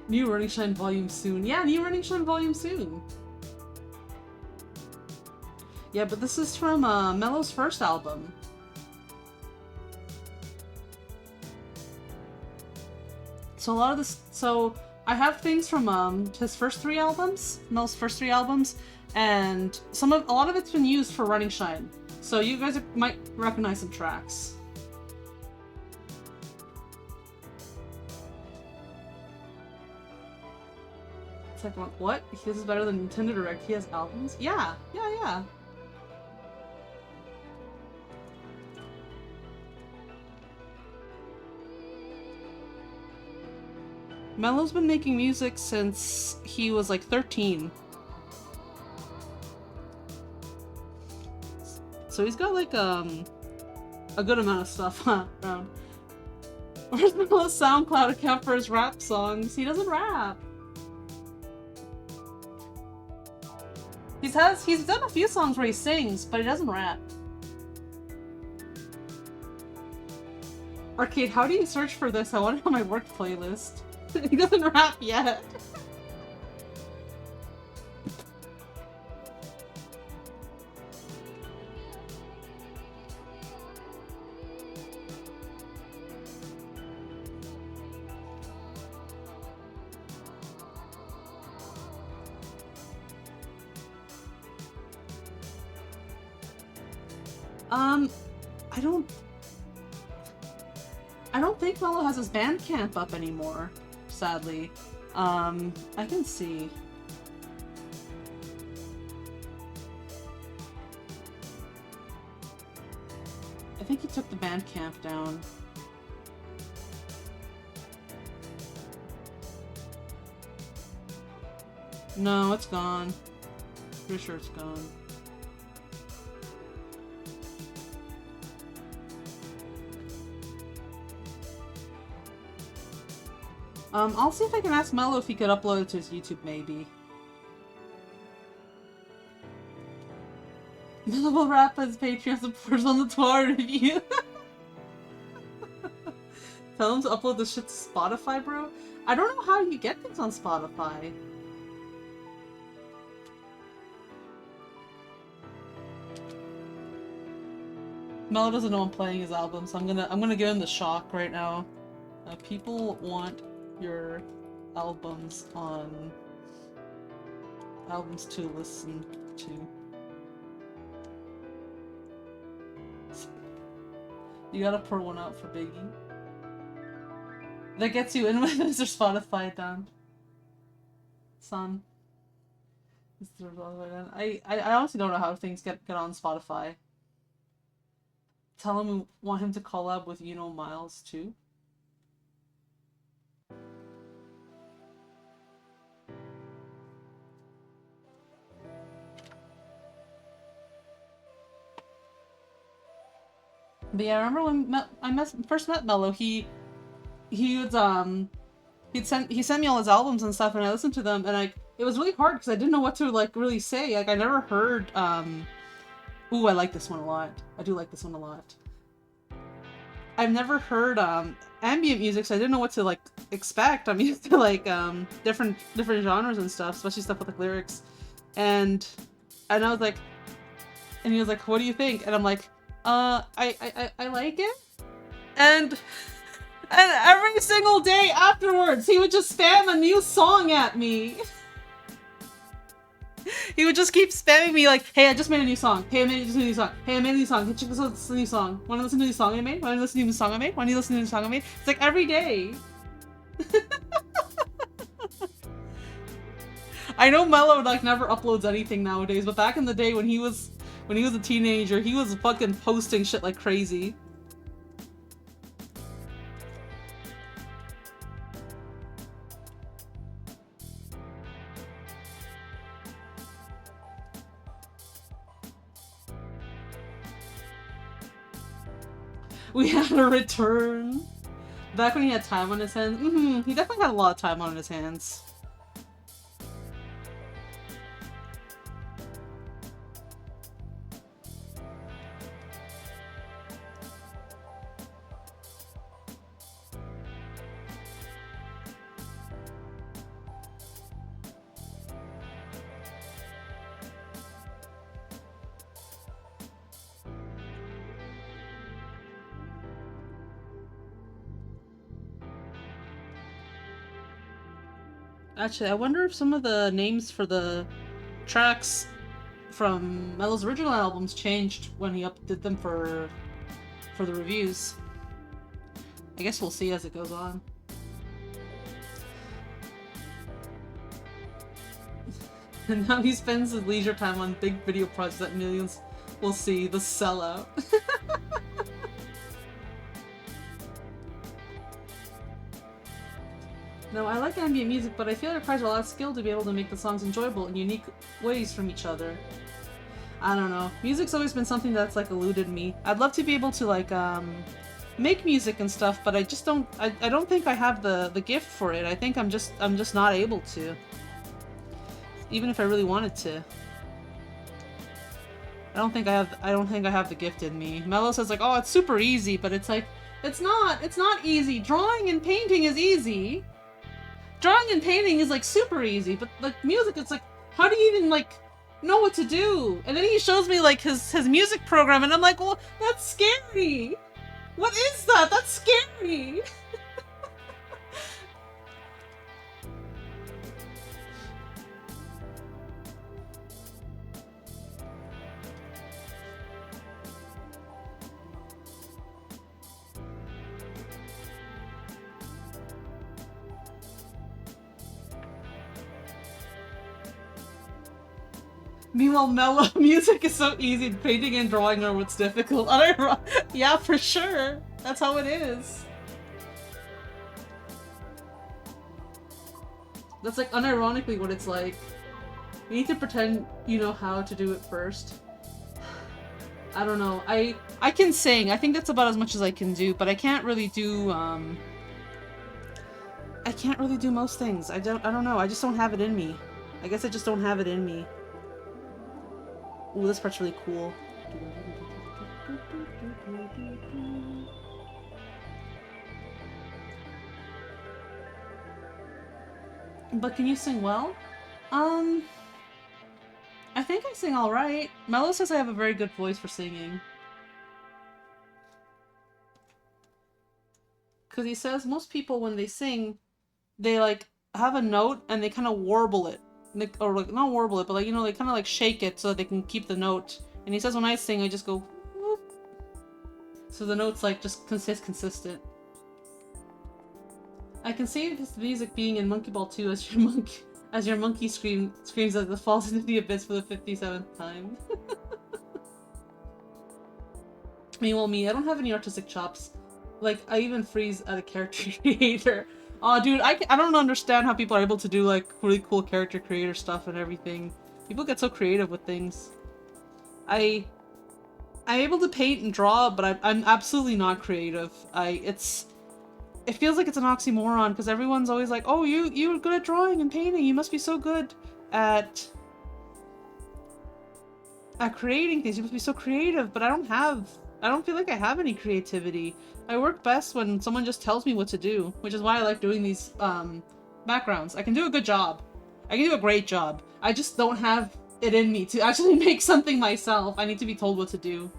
New Running Shine Volume Soon. Yeah, New Running Shine Volume Soon. Yeah, but this is from Mello's first album. So a lot of this, so I have things from his first 3 albums, Mel's first 3 albums, and a lot of it's been used for Running Shine. So you guys might recognize some tracks. It's like, what? This is better than Nintendo Direct. He has albums? Yeah, yeah, yeah. Mello's been making music since he was like 13. So he's got like a good amount of stuff around. Where's Mello's SoundCloud account for his rap songs? He doesn't rap. He's done a few songs where he sings, but he doesn't rap. Arcade, how do you search for this? I want it on my work playlist. He doesn't rap yet. I don't think Mello has his Bandcamp up anymore, sadly. I can see. I think he took the Bandcamp down. No, it's gone. Pretty sure it's gone. I'll see if I can ask Mello if he could upload it to his YouTube, maybe. Mello will rap as Patreon supporters on the tour review. Tell him to upload the shit to Spotify, bro. I don't know how you get things on Spotify. Mello doesn't know I'm playing his album, so I'm gonna give him the shock right now. People want your albums on albums to listen to. You gotta pour one out for Biggie. That gets you in with Mr. Spotify down. Son. I honestly don't know how things get on Spotify. Tell him we want him to collab with Miles too. But yeah, I remember when I first met Mello, he sent me all his albums and stuff, and I listened to them, and it was really hard because I didn't know what to really say. Like I never heard ooh, I like this one a lot. I do like this one a lot. I've never heard ambient music, so I didn't know what to expect. I'm used to different genres and stuff, especially stuff with lyrics, and I was like, And he was like, what do you think? And I'm like, I like it. And every single day afterwards, he would just spam a new song at me. He would just keep spamming me like, hey, I just made a new song. Hey, I made a new song. Hey, I made a new song. Hey, check this out, this is a new song. Wanna listen to the new song I made? Wanna listen to the new song I made? Wanna listen to the new song I made? It's like every day. I know Mello like never uploads anything nowadays, but back in the day when he was a teenager, he was fucking posting shit like crazy. We had a return. Back when he had time on his hands. He definitely had a lot of time on his hands. Actually, I wonder if some of the names for the tracks from Mello's original albums changed when he updid them for the reviews. I guess we'll see as it goes on. And now he spends his leisure time on big video projects that millions will see. The sellout. No, I like ambient music, but I feel it requires a lot of skill to be able to make the songs enjoyable in unique ways from each other. I don't know. Music's always been something that's like eluded me. I'd love to be able to like make music and stuff, but I just don't I don't think I have the gift for it. I think I'm just not able to. Even if I really wanted to. I don't think I have the gift in me. Mello says like, "Oh, it's super easy," but it's like it's not easy. Drawing and painting is easy. Drawing and painting is like super easy, but like music, it's like, how do you even like know what to do? And then he shows me like his music program, and I'm like, well, that's scary. What is that? That's scary. Meanwhile, Mellow music is so easy, painting and drawing are what's difficult. Yeah, for sure. That's how it is. That's like unironically what it's like. You need to pretend you know how to do it first. I don't know. I can sing. I think that's about as much as I can do, but I can't really do I can't really do most things. I don't know. I just don't have it in me. I guess I just don't have it in me. Ooh, this part's really cool. But can you sing well? I think I sing alright. Mello says I have a very good voice for singing. Because he says most people, when they sing, they like have a note and they kind of warble it. Or like, not warble it, but like, you know, they kind of like shake it so that they can keep the note. And he says when I sing, I just go whoop. So the note's like just consistent. I can see this music being in Monkey Ball 2 as your monkey screams as it falls into the abyss for the 57th time. Meanwhile, me, I don't have any artistic chops. Like, I even freeze at a character creator. Oh, dude, I don't understand how people are able to do, like, really cool character creator stuff and everything. People get so creative with things. I'm able to paint and draw, but I'm absolutely not creative. It feels like it's an oxymoron, because everyone's always like, oh, you're good at drawing and painting, you must be so good at creating things, you must be so creative, but I don't feel like I have any creativity. I work best when someone just tells me what to do, which is why I like doing these backgrounds. I can do a good job. I can do a great job. I just don't have it in me to actually make something myself. I need to be told what to do.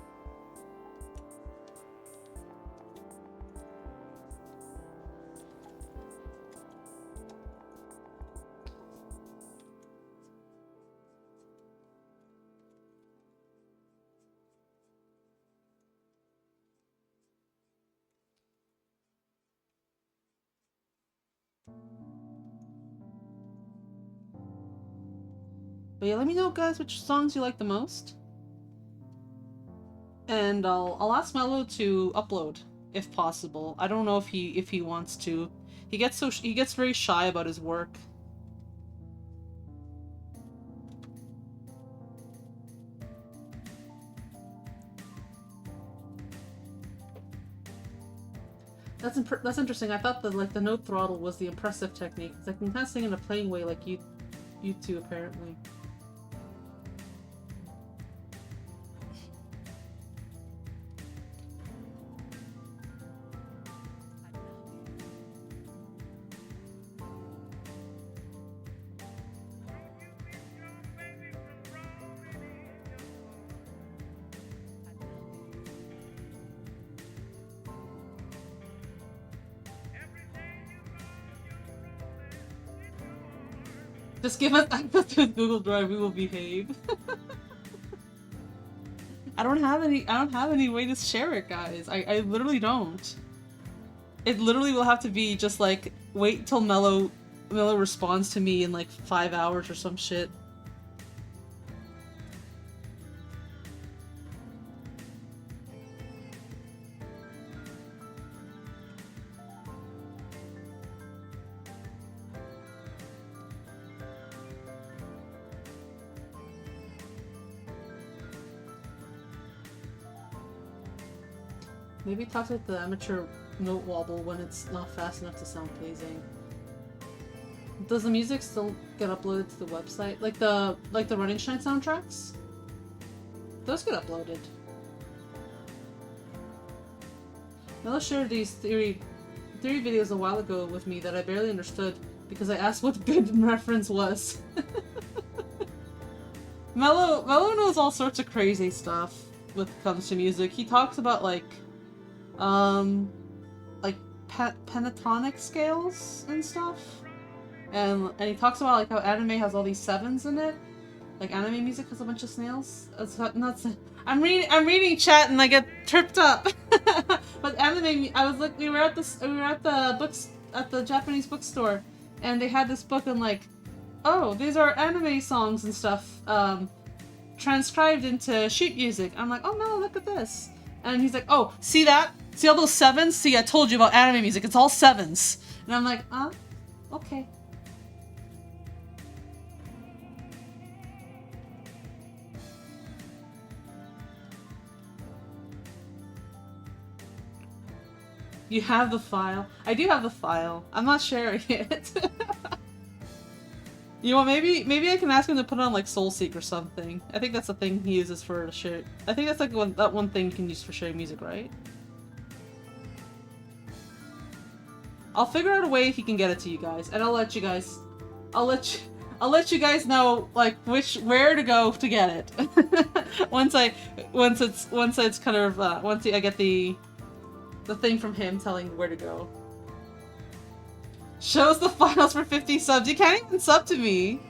But yeah, let me know, guys, which songs you like the most. And I'll ask Mello to upload if possible. I don't know if he wants to. He gets very shy about his work. That's interesting. I thought that the note throttle was the impressive technique. It's like, I can kind of sing in a playing way like you two apparently. Just give us access to Google Drive, we will behave. I don't have any way to share it, guys. I literally don't. It literally will have to be just like wait till Mello responds to me in like 5 hours or some shit. Maybe talk with the amateur note wobble when it's not fast enough to sound pleasing. Does the music still get uploaded to the website? Like the Running Shine soundtracks? Those get uploaded. Mel shared these theory videos a while ago with me that I barely understood because I asked what good reference was. Mello knows all sorts of crazy stuff when it comes to music. He talks about like pentatonic scales and stuff, and he talks about like how anime has all these sevens in it. Like anime music has a bunch of snails. It's not. I'm reading chat and I get tripped up. But anime, I was like, we were at the Japanese bookstore, and they had this book and like, oh, these are anime songs and stuff, transcribed into sheet music. I'm like, oh no, look at this. And he's like, oh, see that? See all those sevens? See, I told you about anime music. It's all sevens. And I'm like, okay. You have the file? I do have the file. I'm not sharing it. You know, maybe I can ask him to put it on like SoulSeek or something. I think that's the thing he uses for share. I think that's like that one thing you can use for sharing music, right? I'll figure out a way he can get it to you guys, and I'll let you guys know like where to go to get it. once it's kind of once I get the thing from him telling where to go. Shows the files for 50 subs. You can't even sub to me.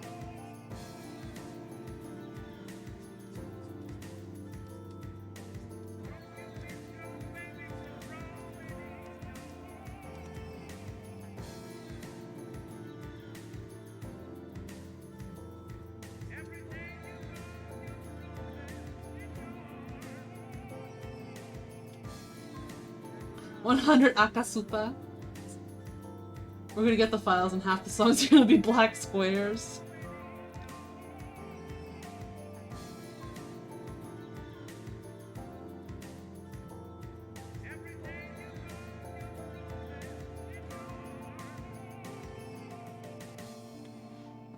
$100 Akasupa. We're gonna get the files and half the songs are gonna be black squares.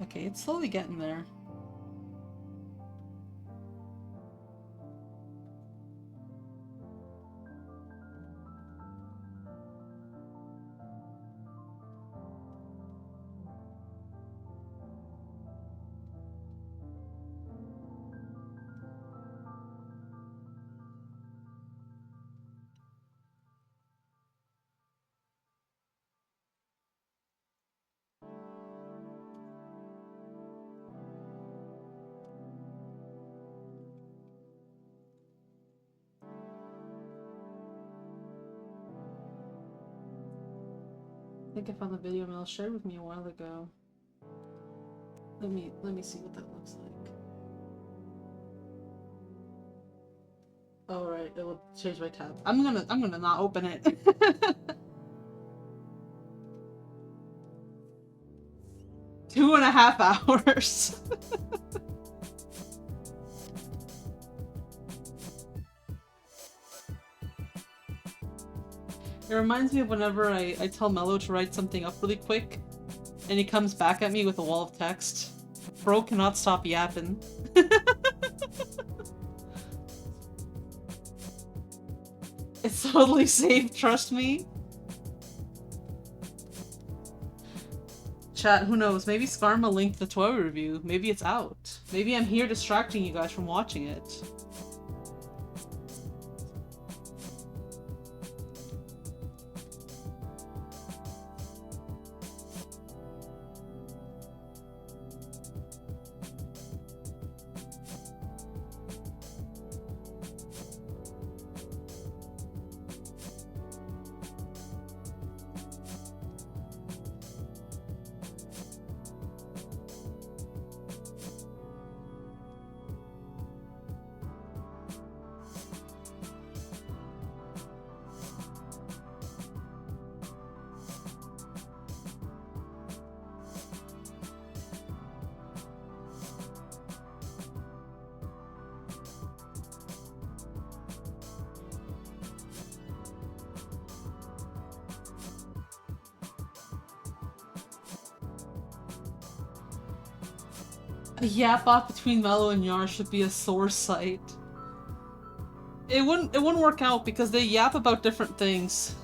Okay, it's slowly getting there. think I found the video Mel shared with me a while ago. Let me see what that looks like. Oh right, it will change my tab. I'm gonna not open it. 2.5 hours. It reminds me of whenever I tell Mello to write something up really quick, and he comes back at me with a wall of text. Bro cannot stop yapping. It's totally safe, trust me. Chat, who knows? Maybe Skarma linked the Toy review. Maybe it's out. Maybe I'm here distracting you guys from watching it. A yap off between Mello and Yar should be a sore sight. It wouldn't work out because they yap about different things.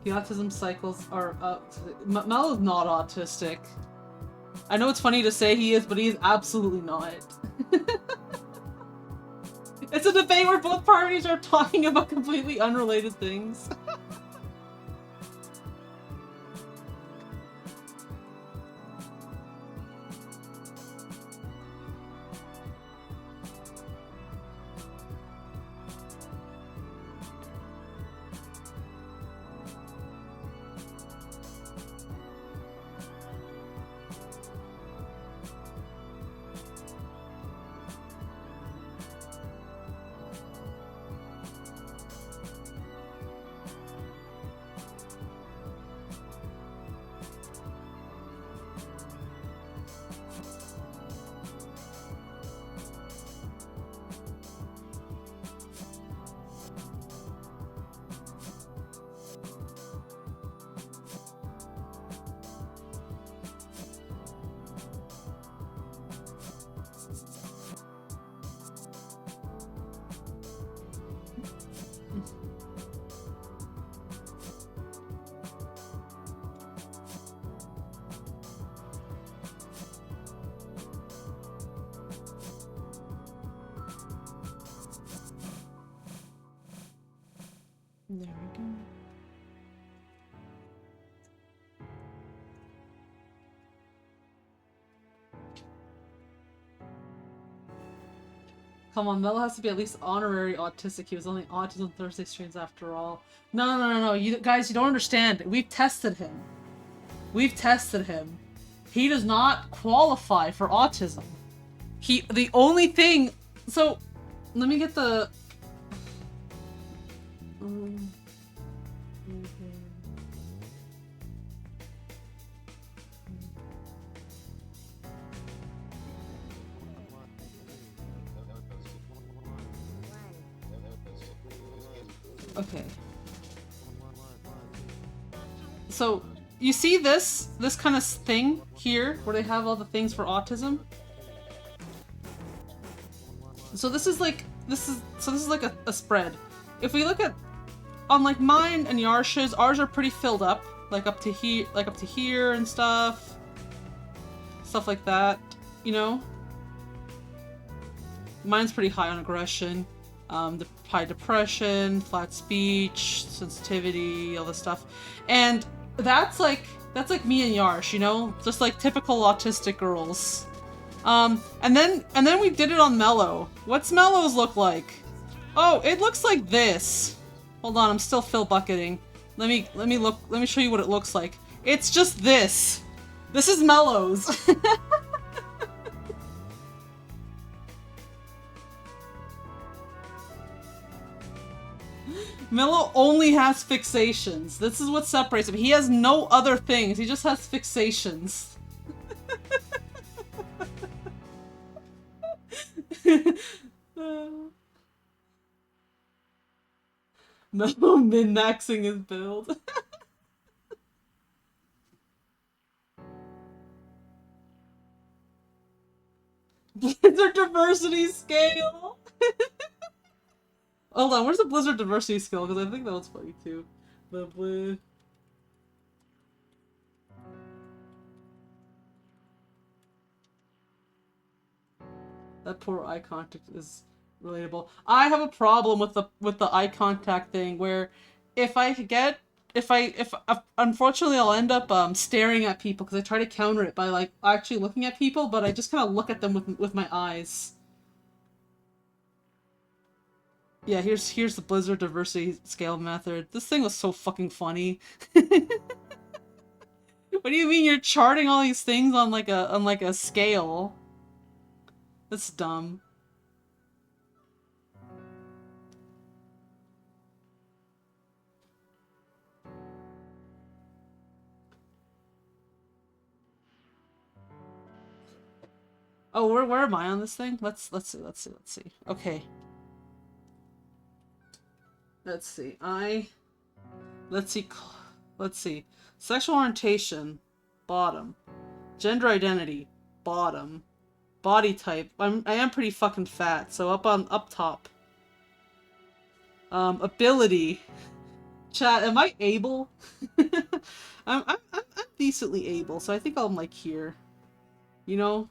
The autism cycles are up. Mello's not autistic. I know it's funny to say he is, but he is absolutely not. It's a debate where both parties are talking about completely unrelated things. There we go. Come on, Mello has to be at least honorary autistic. He was only autism Thursday streams after all. No. You guys, you don't understand. We've tested him. We've tested him. He does not qualify for autism. The only thing... So, let me get the... Okay. So, you see this kind of thing here, where they have all the things for autism? So this is like a spread. If we look at, on like mine and Yarsha's, ours are pretty filled up, like up to here and stuff. stuff like that, you know? Mine's pretty high on aggression, the high depression, flat speech, sensitivity, all this stuff. And that's like me and Yarsh, you know? Just like typical autistic girls. And then we did it on Mellow. What's Mellow's look like? Oh, it looks like this. Hold on, I'm still fill bucketing. Let me show you what it looks like. It's just this. This is Mellow's. Mellow only has fixations. This is what separates him. He has no other things. He just has fixations. Mellow min-maxing his build. Blizzard diversity scale! Hold on, where's the Blizzard diversity scale? Because I think that one's funny too. The That poor eye contact is relatable. I have a problem with the eye contact thing where if unfortunately I'll end up staring at people because I try to counter it by like actually looking at people, but I just kind of look at them with my eyes. Yeah, here's the Blizzard diversity scale method. This thing was so fucking funny. What do you mean you're charting all these things on like a scale? That's dumb. Oh, where am I on this thing? Let's see. Okay. Let's see. Let's see. Sexual orientation, bottom. Gender identity, bottom. Body type. I am pretty fucking fat, so up top. Ability. Chat, am I able? I'm decently able, so I think I'm like here. You know?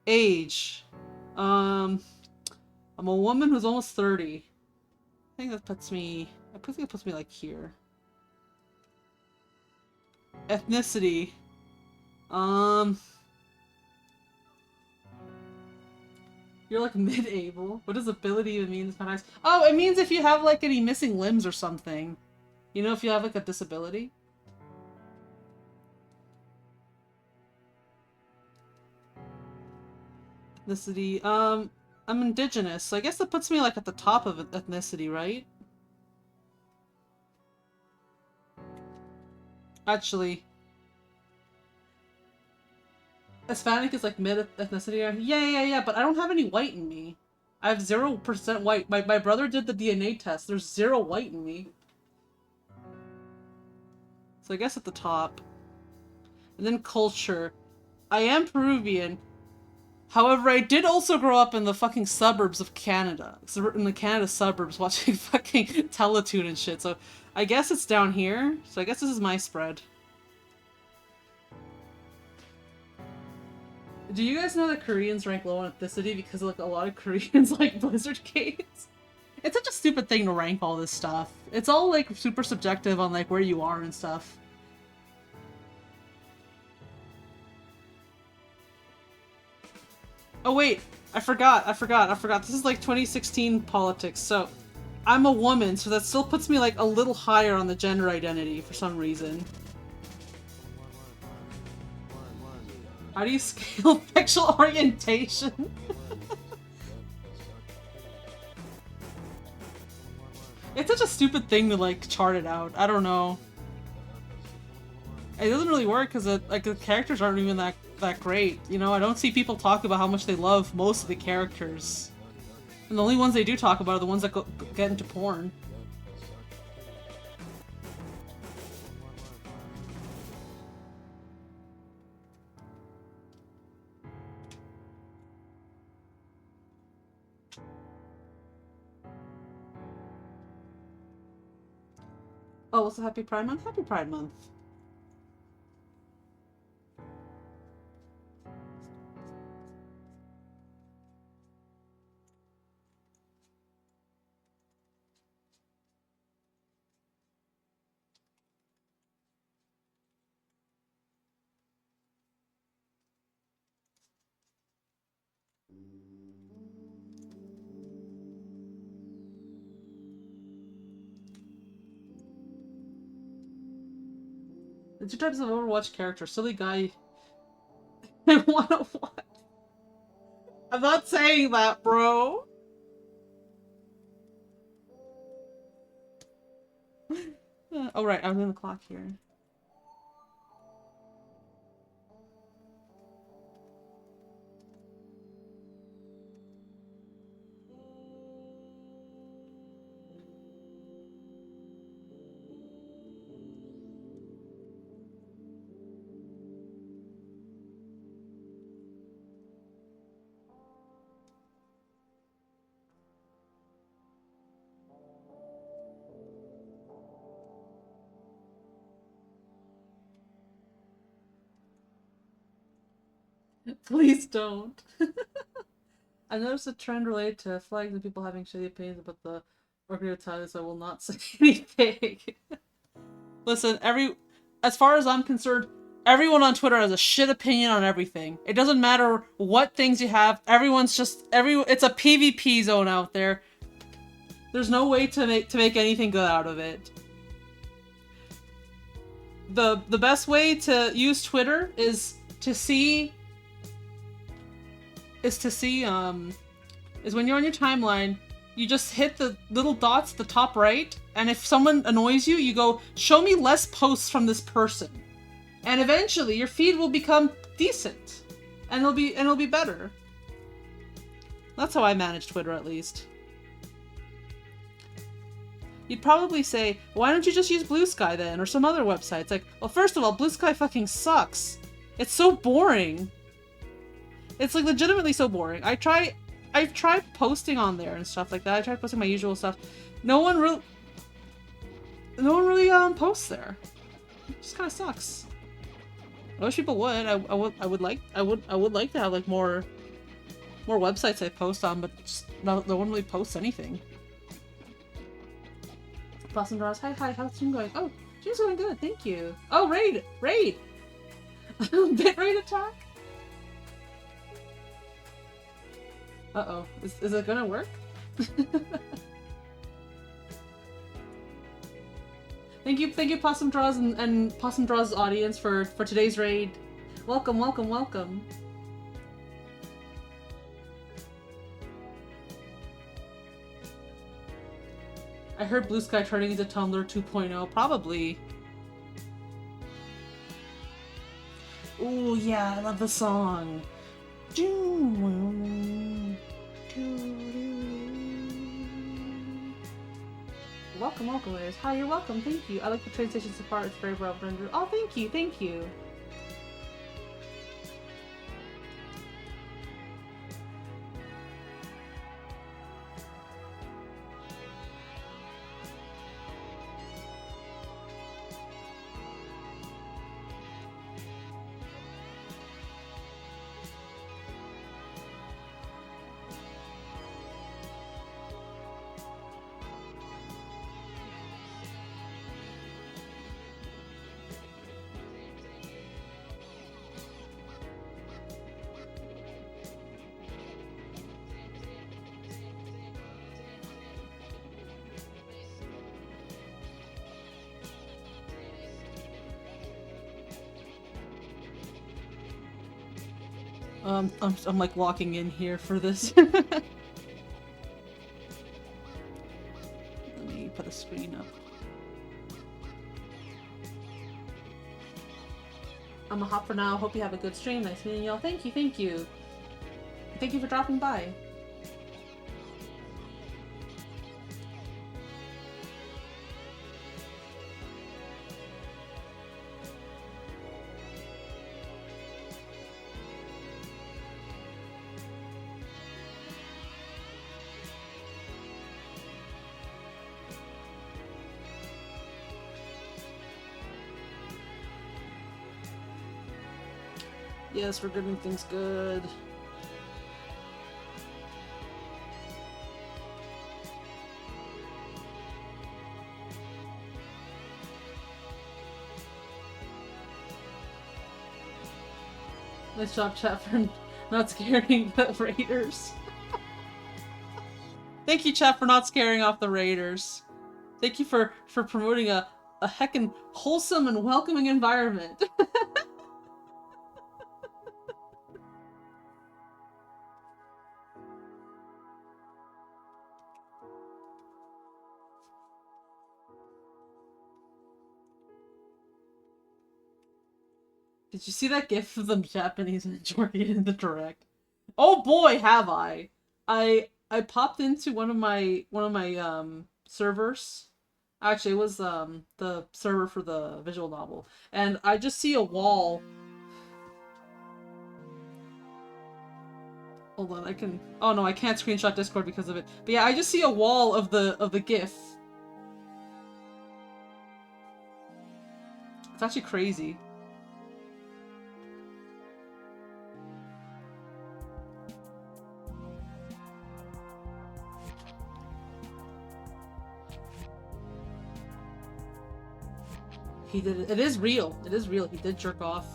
Age. I'm a woman who's almost 30. I think that puts me like here. Ethnicity. You're like mid-able. What does ability even mean? Oh, it means if you have like any missing limbs or something. You know, if you have like a disability. Ethnicity. I'm indigenous, so I guess that puts me like at the top of ethnicity, right? Actually, Hispanic is like mid ethnicity. Yeah, but I don't have any white in me. I have 0% white. My brother did the DNA test. There's 0 white in me. So I guess at the top. And then culture. I am Peruvian. However, I did also grow up in the fucking suburbs of Canada. So in the Canada suburbs watching fucking Teletoon and shit. So I guess it's down here. So I guess this is my spread. Do you guys know that Koreans rank low on ethnicity because like a lot of Koreans like Blizzard games? It's such a stupid thing to rank all this stuff. It's all like super subjective on like where you are and stuff. Oh wait, I forgot. This is like 2016 politics, so I'm a woman, so that still puts me like a little higher on the gender identity for some reason. How do you scale sexual orientation? It's such a stupid thing to like chart it out. I don't know. It doesn't really work because like the characters aren't even that great. You know, I don't see people talk about how much they love most of the characters. And the only ones they do talk about are the ones that get into porn. Oh, what's a Happy Pride Month? Happy Pride Month. The two types of Overwatch character. Silly guy I wanna watch. I'm not saying that, bro. Oh right, I'm in the clock here. Please don't. I noticed a trend related to flags and people having shitty opinions about the organized titles. I will not say anything. Listen, as far as I'm concerned, everyone on Twitter has a shit opinion on everything. It doesn't matter what things you have. Everyone's just it's a PvP zone out there. There's no way to make anything good out of it. The best way to use Twitter is when you're on your timeline, you just hit the little dots at the top right, and if someone annoys you, you go, show me less posts from this person. And eventually your feed will become decent. And it'll be better. That's how I manage Twitter, at least. You'd probably say, why don't you just use Blue Sky then, or some other websites? Like, well, first of all, Blue Sky fucking sucks. It's so boring. It's like legitimately so boring. I've tried posting on there and stuff like that. I tried posting my usual stuff. No one really posts there. It just kind of sucks. I wish people would. I would like to have like more websites I post on, but just no one really posts anything. Blossom Draws. Hi, how's the stream going? Oh, stream's going good. Thank you. Oh, raid. Bit rate attack. Uh-oh. Is it gonna work? Thank you, Possum Draws and Possum Draws audience for today's raid. Welcome. I heard Blue Sky turning into Tumblr 2.0. Probably. Ooh, yeah, I love the song. Welcome, Liz. Hi, you're welcome. Thank you. I like the train station so far. It's very well rendered. Oh, thank you. I'm like walking in here for this. Let me put a screen up. I'm a hop for now. Hope you have a good stream. Nice meeting y'all. Thank you. Thank you for dropping by. Yes, we're getting things good. Nice job, chat, for not scaring the raiders. Thank you, chat, for not scaring off the raiders. Thank you for promoting a a heckin' wholesome and welcoming environment. Did you see that gif of the Japanese majority in the direct? Oh boy, have I! I popped into one of my servers. Actually, it was the server for the visual novel, and I just see a wall. Hold on, I can. Oh no, I can't screenshot Discord because of it. But yeah, I just see a wall of the GIF. It's actually crazy. He did it. It is real. It is real. He did jerk off.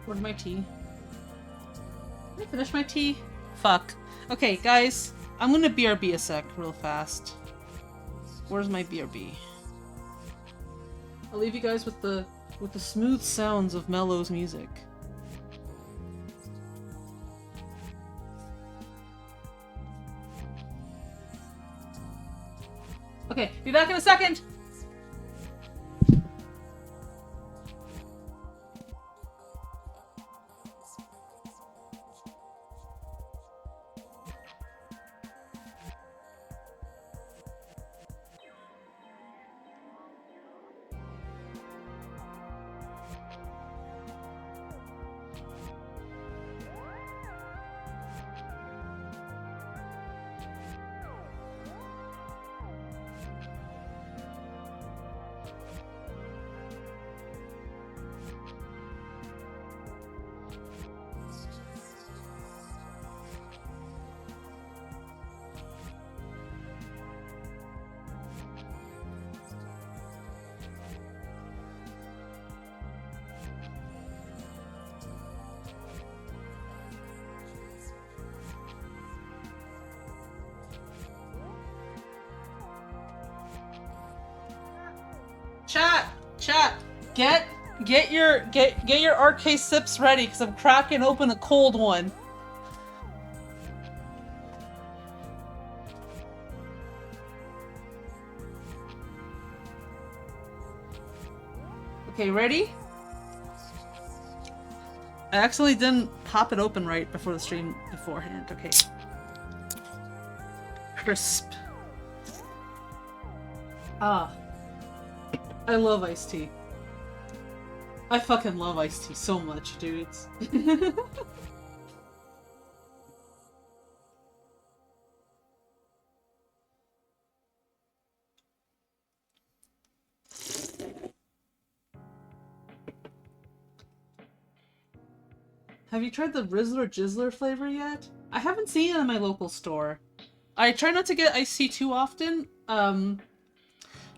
Where's my tea? Did I finish my tea? Fuck. Okay, guys, I'm gonna BRB a sec real fast. Where's my BRB? I'll leave you guys with the smooth sounds of Mello's music. Okay, be back in a second! Chat, get your RK sips ready because I'm cracking open a cold one. Okay, ready? I actually didn't pop it open right before the stream beforehand. Okay. Crisp. Ah. I love iced tea. I fucking love iced tea so much, dudes. Have you tried the Rizzler Jizzler flavor yet? I haven't seen it in my local store. I try not to get iced tea too often.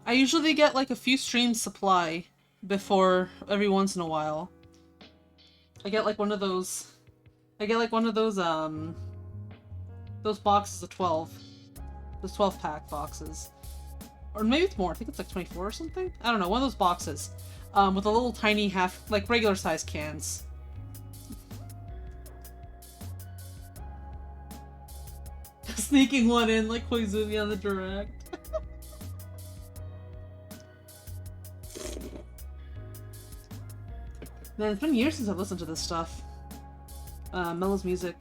I usually get like a few streams supply before every once in a while. I get like one of those those boxes of 12. Those 12 pack boxes. Or maybe it's more, I think it's like 24 or something? I don't know, one of those boxes. With a little tiny like regular size cans. Sneaking one in like Koizumi on the direct. Man, it's been years since I've listened to this stuff. Mello's music.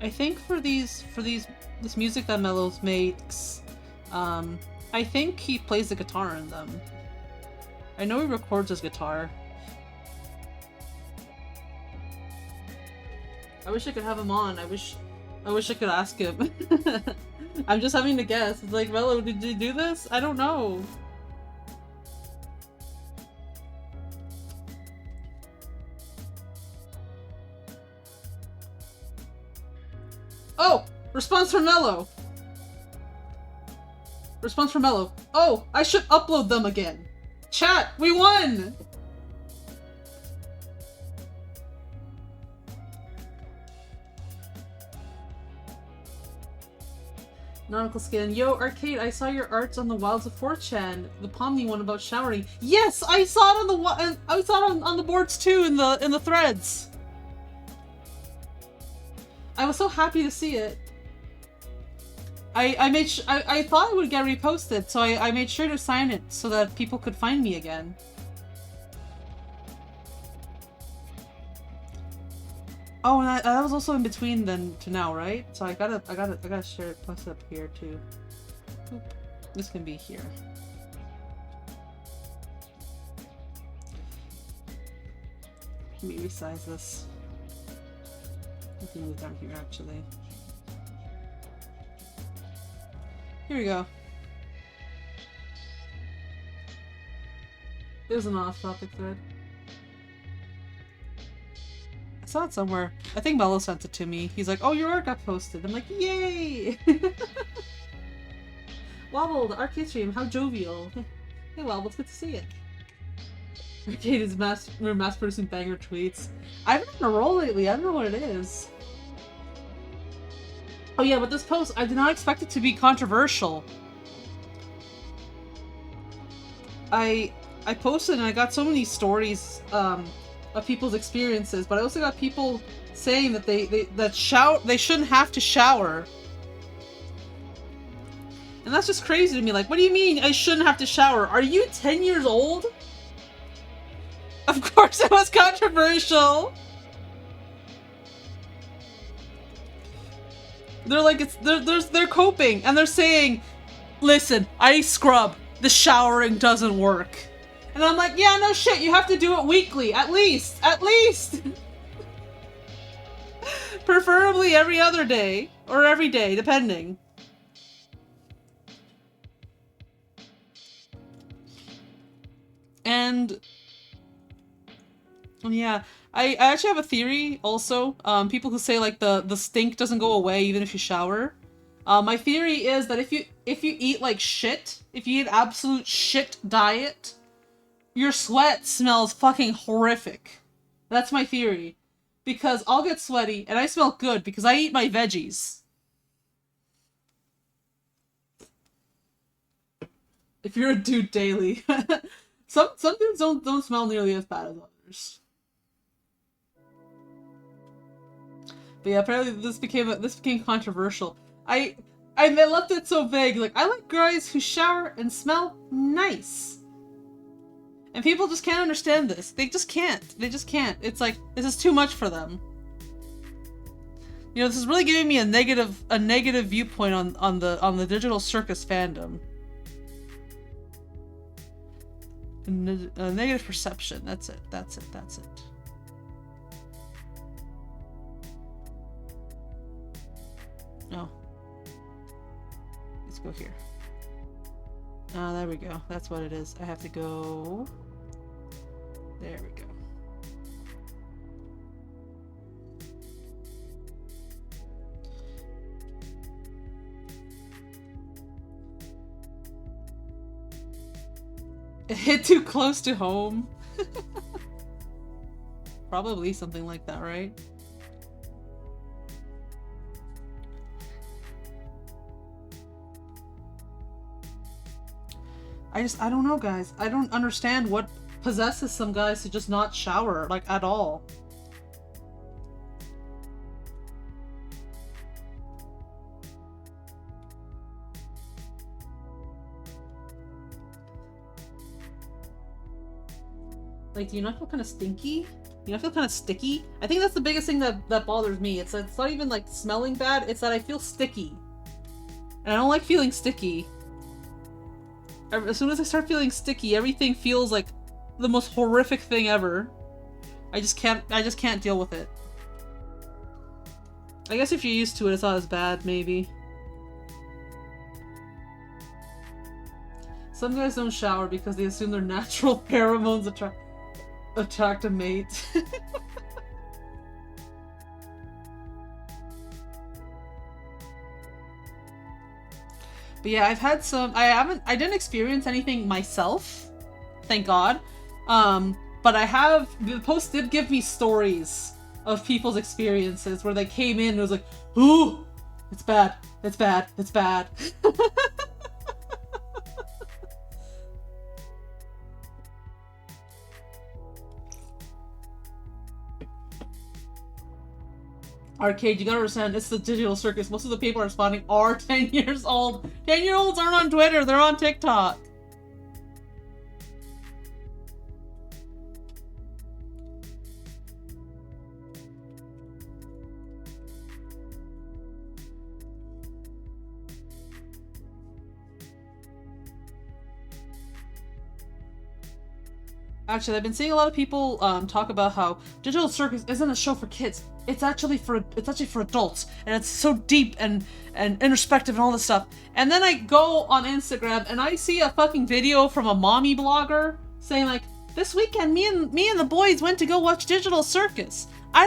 I think for this music that Mellows makes, I think he plays the guitar in them. I know he records his guitar. I wish I could have him on. I wish I could ask him. I'm just having to guess. It's like, Mello, did you do this? I don't know. Oh! Response from Mello! Response from Mello. Oh! I should upload them again! Chat! We won! Nautical Skin. Yo, Arcade, I saw your arts on the Wilds of 4chan. The Pomni one about showering. Yes! I saw it on the boards too, in the threads! I was so happy to see it. I thought it would get reposted, so I made sure to sign it so that people could find me again. Oh, and that was also in between then to now, right? So I gotta share it, plus up here too. Oop. This can be here. Let me resize this. I can move down here actually. Here we go. There's an off-topic thread. I saw it somewhere. I think Mello sent it to me. He's like, oh, your art got posted. I'm like, yay! Wobble, the Artstream, how jovial. Hey, Wobble, it's good to see you. Arcade is mass-producing banger tweets. I've been on a roll lately. I don't know what it is. Oh yeah, but this post, I did not expect it to be controversial. I posted and I got so many stories of people's experiences, but I also got people saying that they shouldn't have to shower. And that's just crazy to me. Like, what do you mean I shouldn't have to shower? Are you 10 years old? Of course it was controversial! They're like, they're coping, and they're saying, listen, I scrub, the showering doesn't work. And I'm like, yeah, no shit, you have to do it weekly, at least! Preferably every other day, or every day, depending. And yeah, I actually have a theory also. People who say like the stink doesn't go away even if you shower. My theory is that if you eat like shit, if you eat absolute shit diet, your sweat smells fucking horrific. That's my theory. Because I'll get sweaty and I smell good because I eat my veggies. If you're a dude daily. Some dudes don't smell nearly as bad as others. But yeah, apparently this became controversial. I left it so vague. Like, I like guys who shower and smell nice. And people just can't understand this. They just can't. They just can't. It's like, this is too much for them. You know, this is really giving me a negative viewpoint on the digital circus fandom. A negative perception. That's it. Oh. Let's go here. Ah, there we go. That's what it is. I have to go... There we go. It hit too close to home. Probably something like that, right? I don't know, guys. I don't understand what possesses some guys to just not shower, like, at all. Like, do you not feel kind of stinky? You not feel kind of sticky? I think that's the biggest thing that bothers me. It's not even, like, smelling bad. It's that I feel sticky. And I don't like feeling sticky. As soon as I start feeling sticky, everything feels like the most horrific thing ever. I just can't deal with it. I guess if you're used to it, it's not as bad, maybe. Some guys don't shower because they assume their natural pheromones attract a mate. But yeah, I've had some. I didn't experience anything myself, thank God. But the post did give me stories of people's experiences where they came in and it was like, ooh, it's bad, it's bad, it's bad. Arcade, you gotta understand, it's the digital circus. Most of the people responding are 10 years old. 10-year-olds aren't on Twitter, they're on TikTok. Actually, I've been seeing a lot of people talk about how Digital Circus isn't a show for kids. It's actually for adults, and it's so deep and introspective and all this stuff. And then I go on Instagram and I see a fucking video from a mommy blogger saying like, this weekend me and the boys went to go watch Digital Circus. I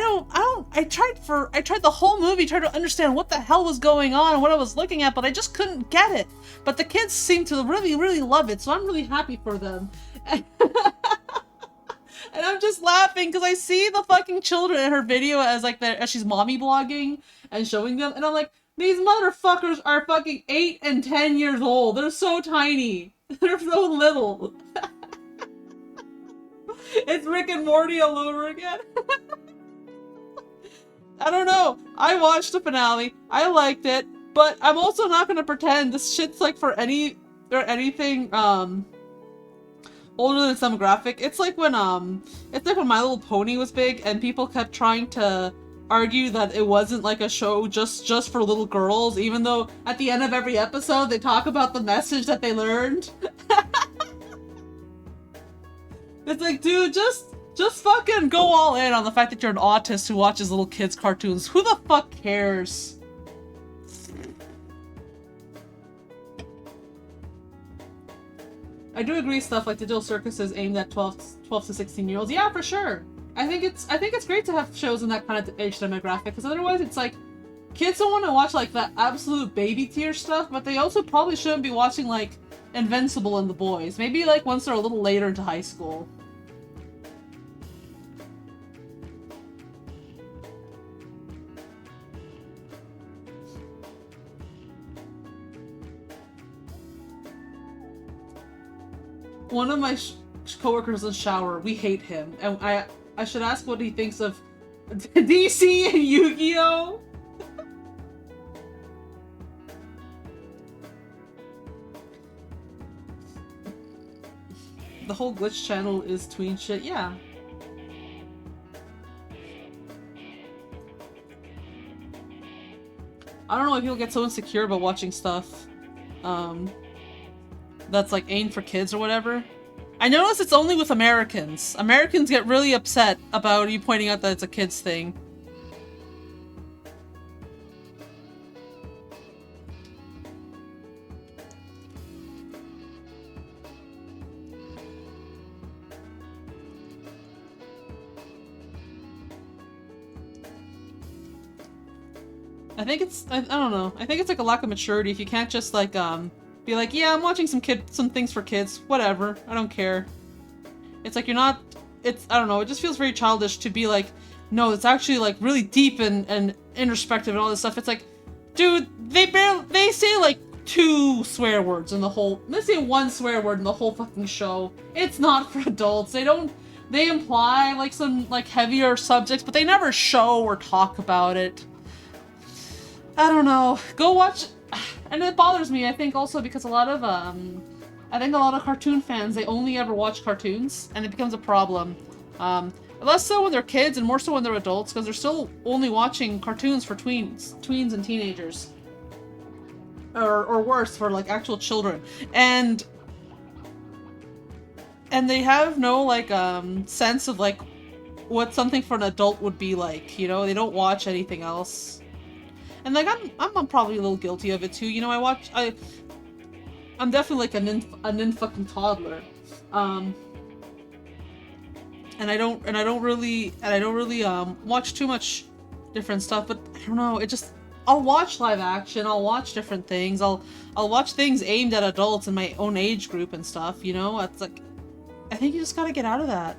tried the whole movie, tried to understand what the hell was going on and what I was looking at, but I just couldn't get it. But the kids seem to really, really love it, so I'm really happy for them. And I'm just laughing because I see the fucking children in her video as she's mommy blogging and showing them, and I'm like, these motherfuckers are fucking 8 and 10 years old. They're so tiny. They're so little. It's Rick and Morty all over again. I don't know. I watched the finale. I liked it, but I'm also not gonna pretend this shit's like for anything older than its demographic. It's like when My Little Pony was big and people kept trying to argue that it wasn't like a show just for little girls, even though at the end of every episode they talk about the message that they learned. It's like, dude, just fucking go all in on the fact that you're an autist who watches little kids' cartoons. Who the fuck cares? I do agree stuff like Digital Circus is aimed at 12 to 16-year-olds. Yeah, for sure. I think it's great to have shows in that kind of age demographic, because otherwise it's like, kids don't want to watch like that absolute baby tier stuff, but they also probably shouldn't be watching like Invincible and The Boys. Maybe like once they're a little later into high school. One of my coworkers in shower, we hate him, and I should ask what he thinks of DC and Yu-Gi-Oh! The whole Glitch channel is tween shit, yeah. I don't know why people get so insecure about watching stuff that's like aimed for kids or whatever. I notice it's only with Americans. Americans get really upset about you pointing out that it's a kids thing. I think it's, I don't know. I think it's like a lack of maturity if you can't just like, be like, yeah, I'm watching some things for kids. Whatever. I don't care. It's like you're not, it's, I don't know, it just feels very childish to be like, no, it's actually like really deep and introspective and all this stuff. It's like, dude, they say like 2 swear words in the whole, let's say 1 swear word in the whole fucking show. It's not for adults. They imply like some like heavier subjects, but they never show or talk about it. I don't know. Go watch, and it bothers me, I think also because I think a lot of cartoon fans, they only ever watch cartoons, and it becomes a problem. Less so when they're kids and more so when they're adults, because they're still only watching cartoons for tweens and teenagers. Or worse, for like actual children. And they have no like sense of like what something for an adult would be like, you know? They don't watch anything else. And like I'm probably a little guilty of it too. You know, I'm definitely like a nin fucking toddler. And I don't really watch too much different stuff, but I don't know, I'll watch live action, I'll watch different things, I'll watch things aimed at adults in my own age group and stuff, you know? It's like, I think you just gotta get out of that.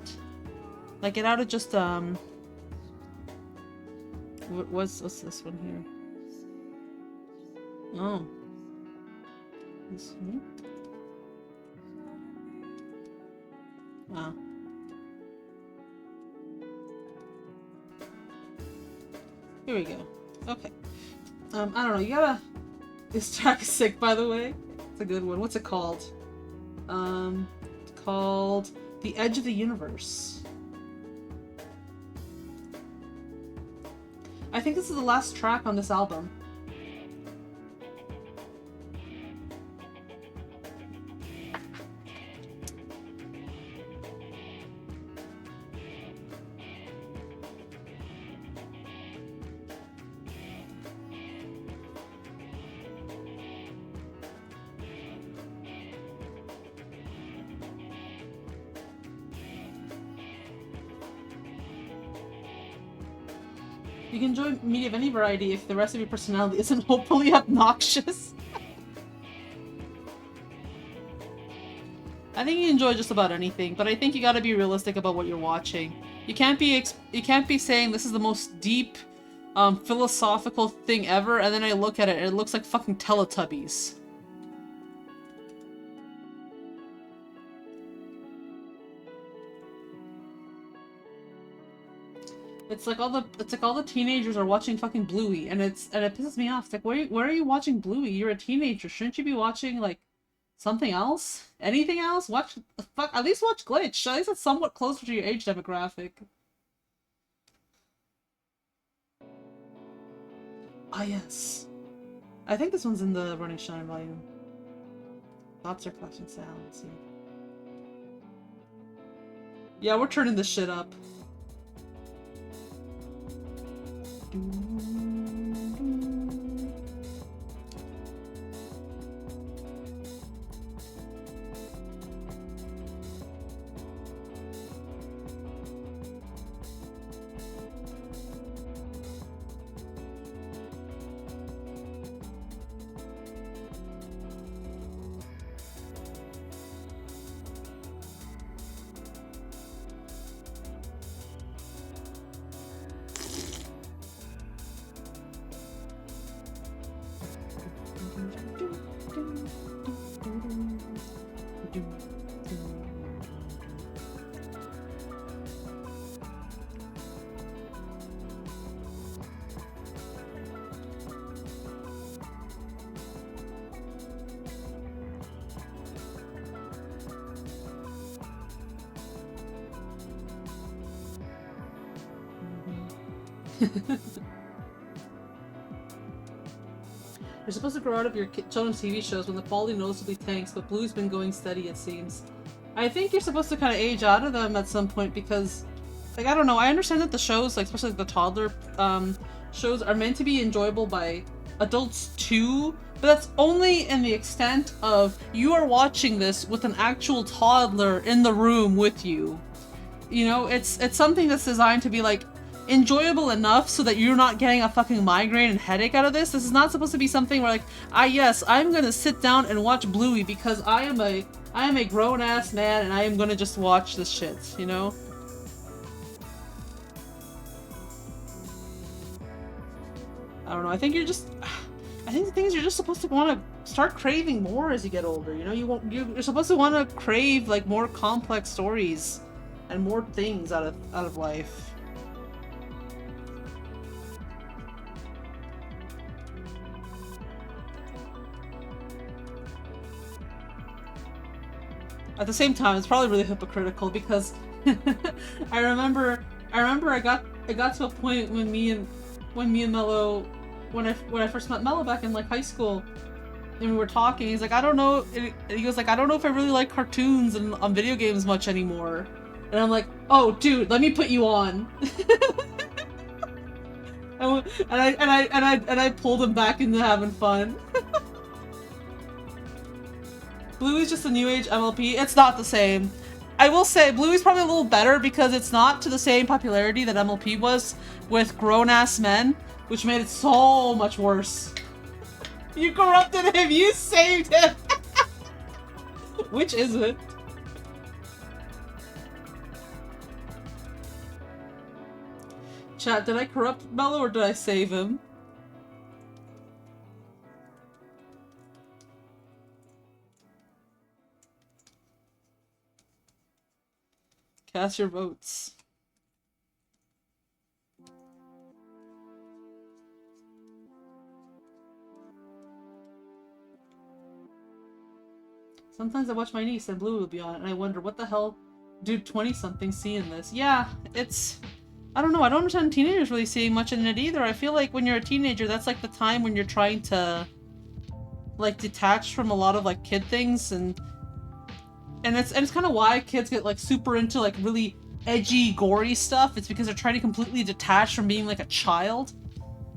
Like, get out of just, what's this one here? Oh. This one? Wow. Here we go. Okay. I don't know, you gotta... This track is sick, by the way. It's a good one. What's it called? It's called The Edge of the Universe. I think this is the last track on this album. You can enjoy media of any variety if the rest of your personality isn't hopefully obnoxious. I think you enjoy just about anything, but I think you gotta be realistic about what you're watching. You can't be saying this is the most deep, philosophical thing ever, and then I look at it and it looks like fucking Teletubbies. It's like all the teenagers are watching fucking Bluey, and it pisses me off. It's like, where are you watching Bluey? You're a teenager. Shouldn't you be watching like something else? Anything else? At least watch Glitch. At least it's somewhat closer to your age demographic. Ah, yes. I think this one's in the Running Shine volume. Thoughts are clashing sounds. Yeah, we're turning this shit up. You're supposed to grow out of your children's TV shows when the quality noticeably tanks, but Blue's been going steady, it seems. I think you're supposed to kind of age out of them at some point because, like, I don't know, I understand that the shows, like, especially the toddler shows, are meant to be enjoyable by adults too, but that's only in the extent of you are watching this with an actual toddler in the room with you. You know, it's something that's designed to be like, enjoyable enough so that you're not getting a fucking migraine and headache out of this. This is not supposed to be something where like, yes, I'm gonna sit down and watch Bluey because I am a grown-ass man and I am gonna just watch this shit, you know? I don't know, I think the thing is you're just supposed to want to start craving more as you get older, you know? You're supposed to want to crave like more complex stories and more things out of life. At the same time, it's probably really hypocritical because I remember I got to a point when me and Mello, when I first met Mello back in like high school, and we were talking. He's like, I don't know. He goes like, I don't know if I really like cartoons and on video games much anymore. And I'm like, oh, dude, let me put you on. and I pulled him back into having fun. Bluey's just a new age MLP. It's not the same. I will say Bluey's probably a little better because it's not to the same popularity that MLP was with grown-ass men, which made it so much worse. You corrupted him! You saved him! Which is it? Chat, did I corrupt Mello or did I save him? Cast your votes. Sometimes I watch my niece and Blue will be on it and I wonder what the hell do 20-somethings see in this? Yeah, it's... I don't know, I don't understand teenagers really seeing much in it either. I feel like when you're a teenager, that's like the time when you're trying to like detach from a lot of like kid things and it's kind of why kids get like super into like really edgy, gory stuff. It's because they're trying to completely detach from being like a child.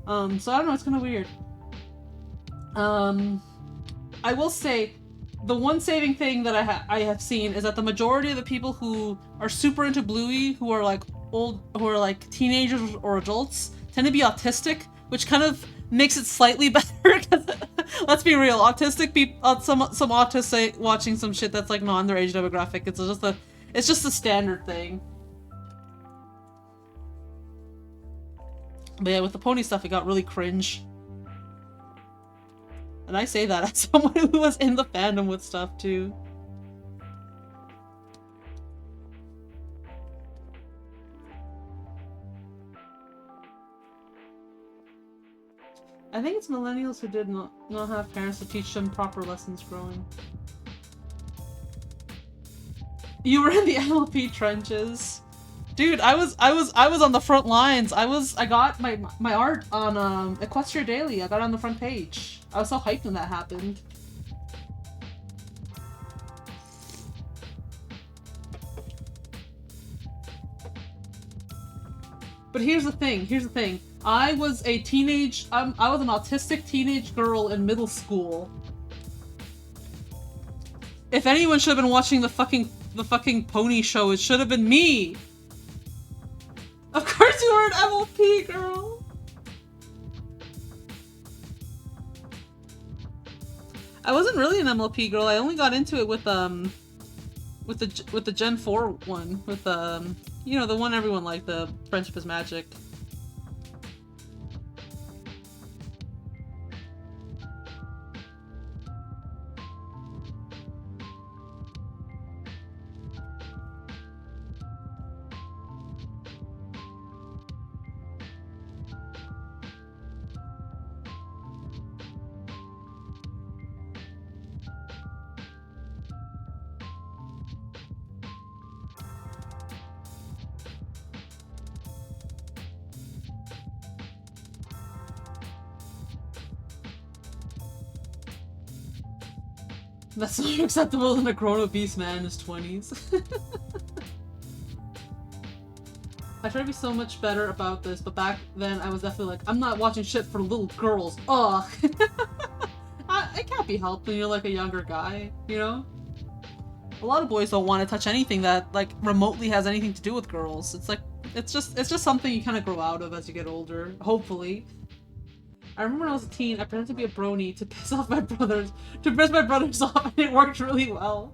So I don't know, it's kind of weird. I will say the one saving thing that I have seen is that the majority of the people who are super into Bluey, who are like teenagers or adults, tend to be autistic, which kind of makes it slightly better. Let's be real, autistic people, some autists say watching some shit that's like not in their age demographic. It's just a standard thing. But yeah, with the pony stuff, it got really cringe. And I say that as someone who was in the fandom with stuff too. I think it's millennials who did not have parents to teach them proper lessons growing. You were in the MLP trenches. Dude, I was on the front lines. I got my art on Equestria Daily. I got it on the front page. I was so hyped when that happened. But here's the thing. I was an autistic teenage girl in middle school. If anyone should have been watching the fucking pony show, it should have been me. Of course you were an MLP girl. I wasn't really an MLP girl. I only got into it with the Gen 4 one, with you know, the one everyone liked, the Friendship is Magic. That's not acceptable in a grown obese man in his 20s. I try to be so much better about this, but back then I was definitely like, I'm not watching shit for little girls. Ugh. It can't be helped when you're like a younger guy, you know? A lot of boys don't want to touch anything that like remotely has anything to do with girls. It's like, It's just something you kind of grow out of as you get older, hopefully. I remember when I was a teen, I pretended to be a brony to piss off my brothers, to piss my brothers off, and it worked really well.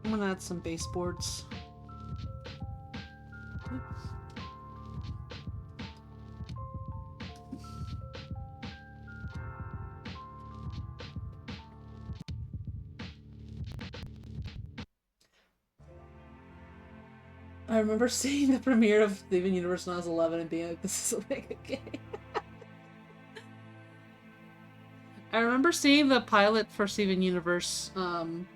I'm gonna add some baseboards. I remember seeing the premiere of Steven Universe when I was 11 and being like, this is a mega game. I remember seeing the pilot for Steven Universe on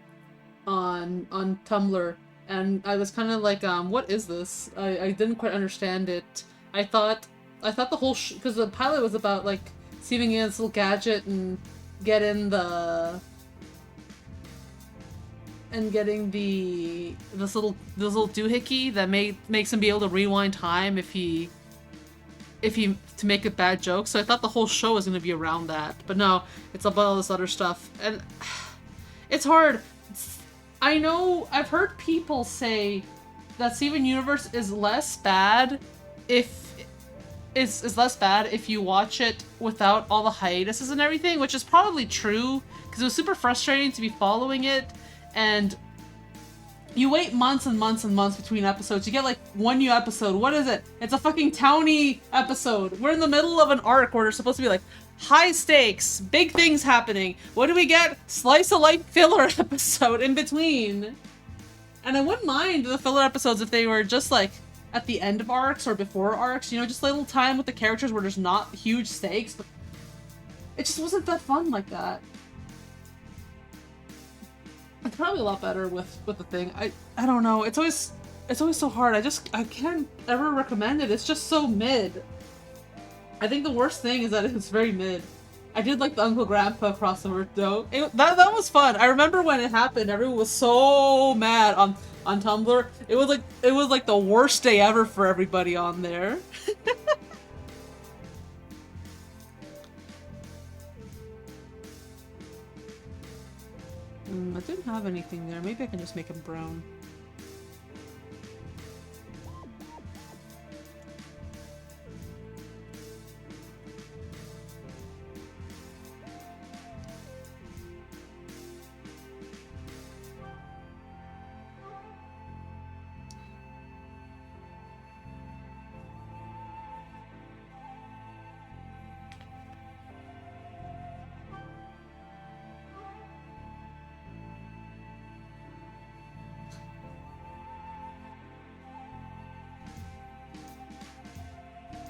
Tumblr, and I was kind of like, what is this? I didn't quite understand it. I thought the whole because the pilot was about like Steven in this little gadget and getting this little doohickey that makes him be able to rewind time if he to make a bad joke. So I thought the whole show was going to be around that, but no, it's about all this other stuff, and it's hard. I know I've heard people say that Steven Universe is less bad if you watch it without all the hiatuses and everything, which is probably true because it was super frustrating to be following it, and you wait months and months and months between episodes. You get like one new episode. What is it? It's a fucking townie episode. We're in the middle of an arc where there's supposed to be like high stakes, big things happening. What do we get? Slice of life filler episode in between. And I wouldn't mind the filler episodes if they were just like at the end of arcs or before arcs, you know, just a little time with the characters where there's not huge stakes, but it just wasn't that fun like that. It's probably a lot better with the thing. I don't know. It's always so hard. I can't ever recommend it. It's just so mid. I think the worst thing is that it's very mid. I did like the Uncle Grandpa crossover though. That was fun. I remember when it happened, everyone was so mad on Tumblr. It was like the worst day ever for everybody on there. I didn't have anything there. Maybe I can just make him brown.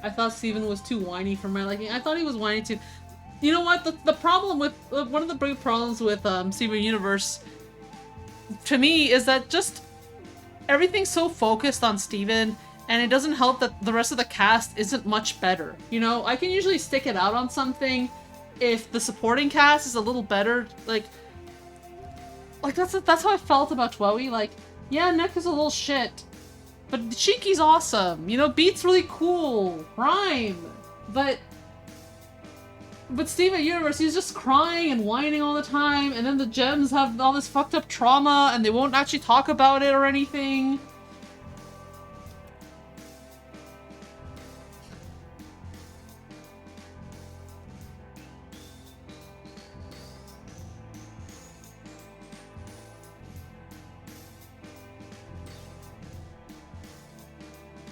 I thought Steven was too whiny for my liking. I thought he was whiny too. You know what? The problem with one of the big problems with Steven Universe to me is that just everything's so focused on Steven, and it doesn't help that the rest of the cast isn't much better. You know, I can usually stick it out on something if the supporting cast is a little better. Like that's how I felt about Twoey. Like, yeah, Nick is a little shit. But Chiki's awesome, you know, Beat's really cool, Rhyme, but Steven Universe, he's just crying and whining all the time, and then the gems have all this fucked up trauma, and they won't actually talk about it or anything.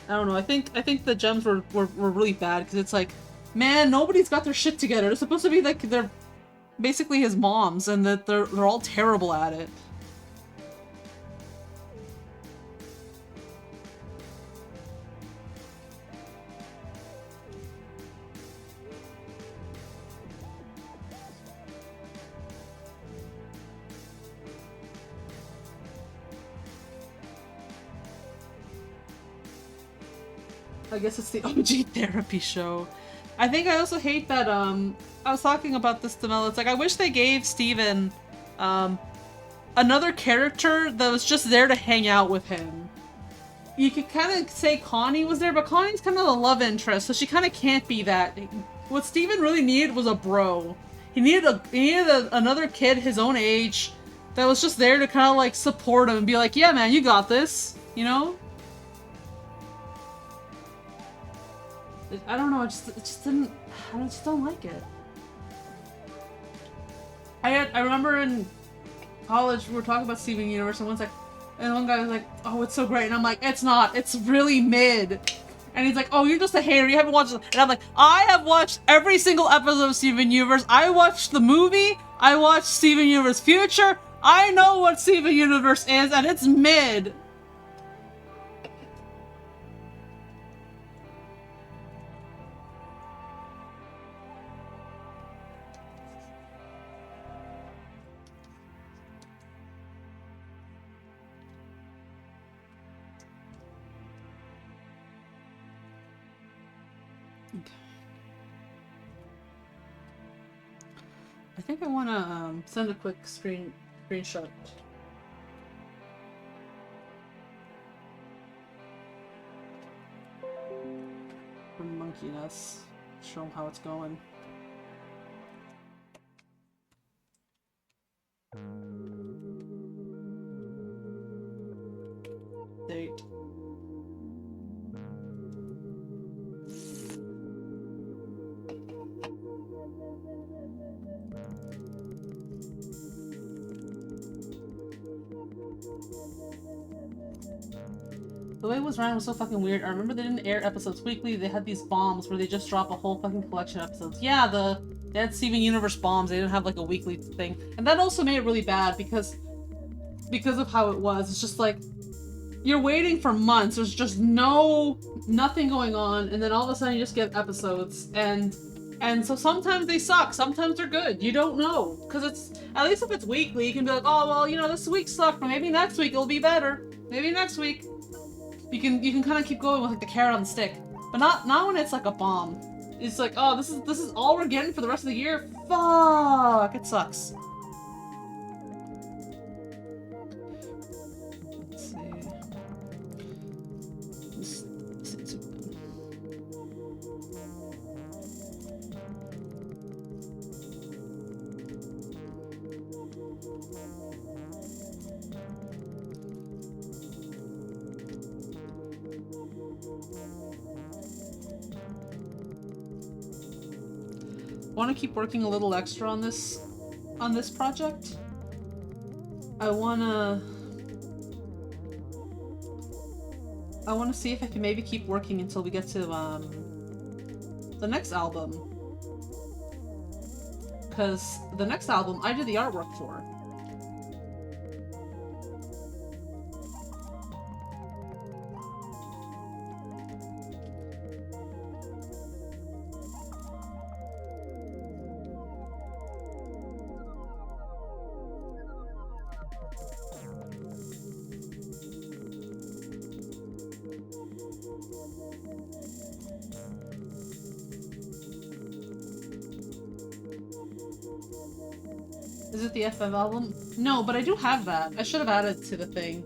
I don't know. I think the gems were really bad because it's like, man, nobody's got their shit together. They're supposed to be like they're basically his moms, and that they're all terrible at it. I guess it's the OG therapy show. I think I also hate that, I was talking about this to Mel, it's like, I wish they gave Steven, another character that was just there to hang out with him. You could kind of say Connie was there, but Connie's kind of the love interest, so she kind of can't be that. What Steven really needed was a bro. He needed another kid his own age that was just there to kind of like support him and be like, yeah man, you got this, you know? I don't know, it just didn't, I just don't like it. I remember in college we were talking about Steven Universe and one guy was like, oh, it's so great, and I'm like, it's not, it's really mid. And he's like, oh, you're just a hater, you haven't watched it. And I'm like, I have watched every single episode of Steven Universe. I watched the movie, I watched Steven Universe Future, I know what Steven Universe is, and it's mid. I think I want to send a quick screenshot. From Monkeyness. Show them how it's going. Date. The way it was ran was so fucking weird. I remember they didn't air episodes weekly. They had these bombs where they just drop a whole fucking collection of episodes. Yeah, they had Steven Universe bombs. They didn't have like a weekly thing. And that also made it really bad because of how it was. It's just like, you're waiting for months. There's just nothing going on. And then all of a sudden you just get episodes. And so sometimes they suck. Sometimes they're good. You don't know. Because it's, at least if it's weekly, you can be like, oh, well, you know, this week sucked, but maybe next week it'll be better. Maybe next week. You can kind of keep going with like the carrot on the stick, but not when it's like a bomb. It's like, oh, this is all we're getting for the rest of the year. Fuck, it sucks. Let's see. I want to keep working a little extra on this project. I want to see if I can maybe keep working until we get to the next album, because the next album I did the artwork for. Is it the FF album? No, but I do have that. I should have added to the thing.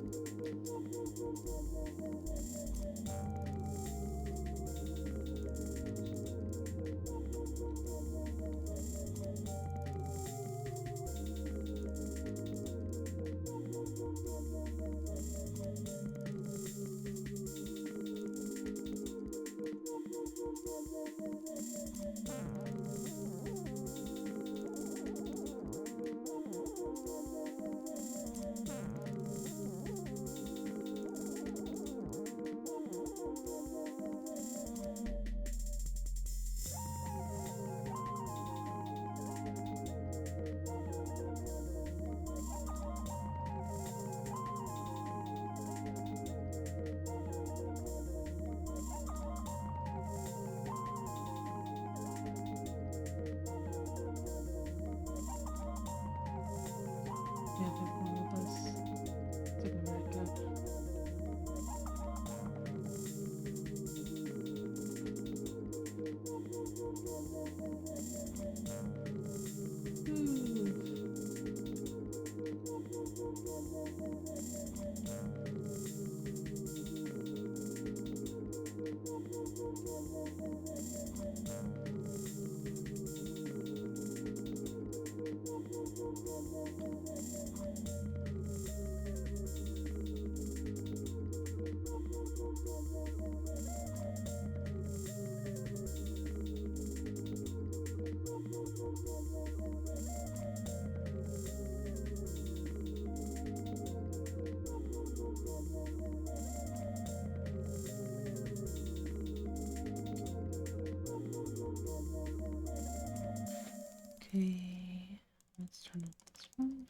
Okay, let's turn up this one.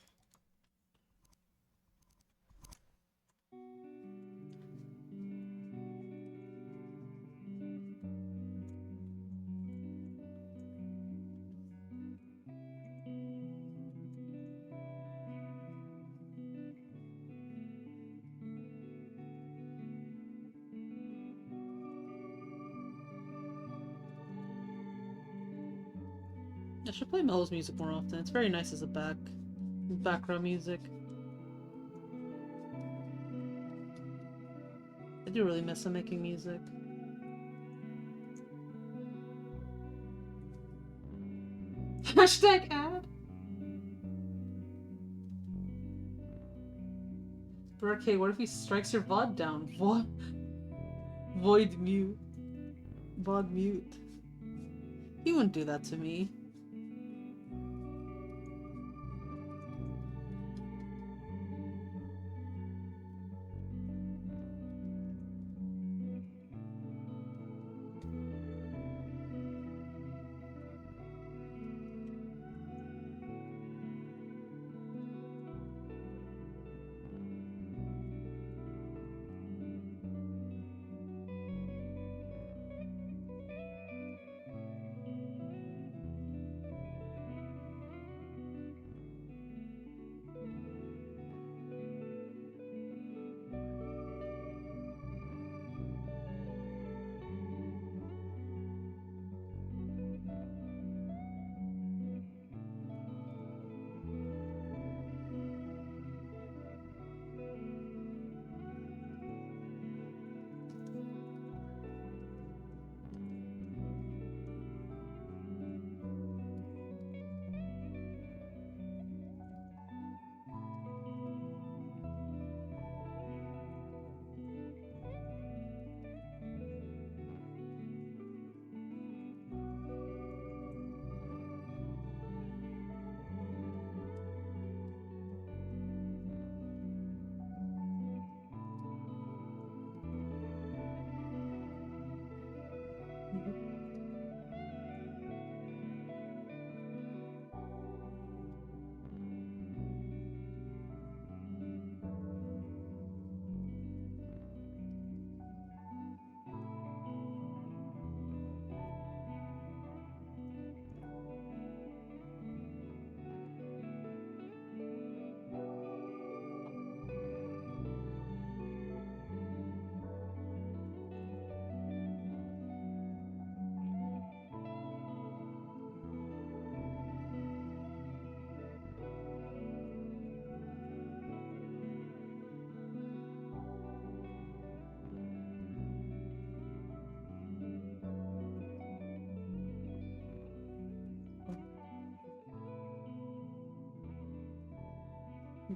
I should play Mello's music more often. It's very nice as a background music. I do really miss him making music. Hashtag ad. Barricade, what if he strikes your VOD down? What? Void mute. VOD mute. He wouldn't do that to me.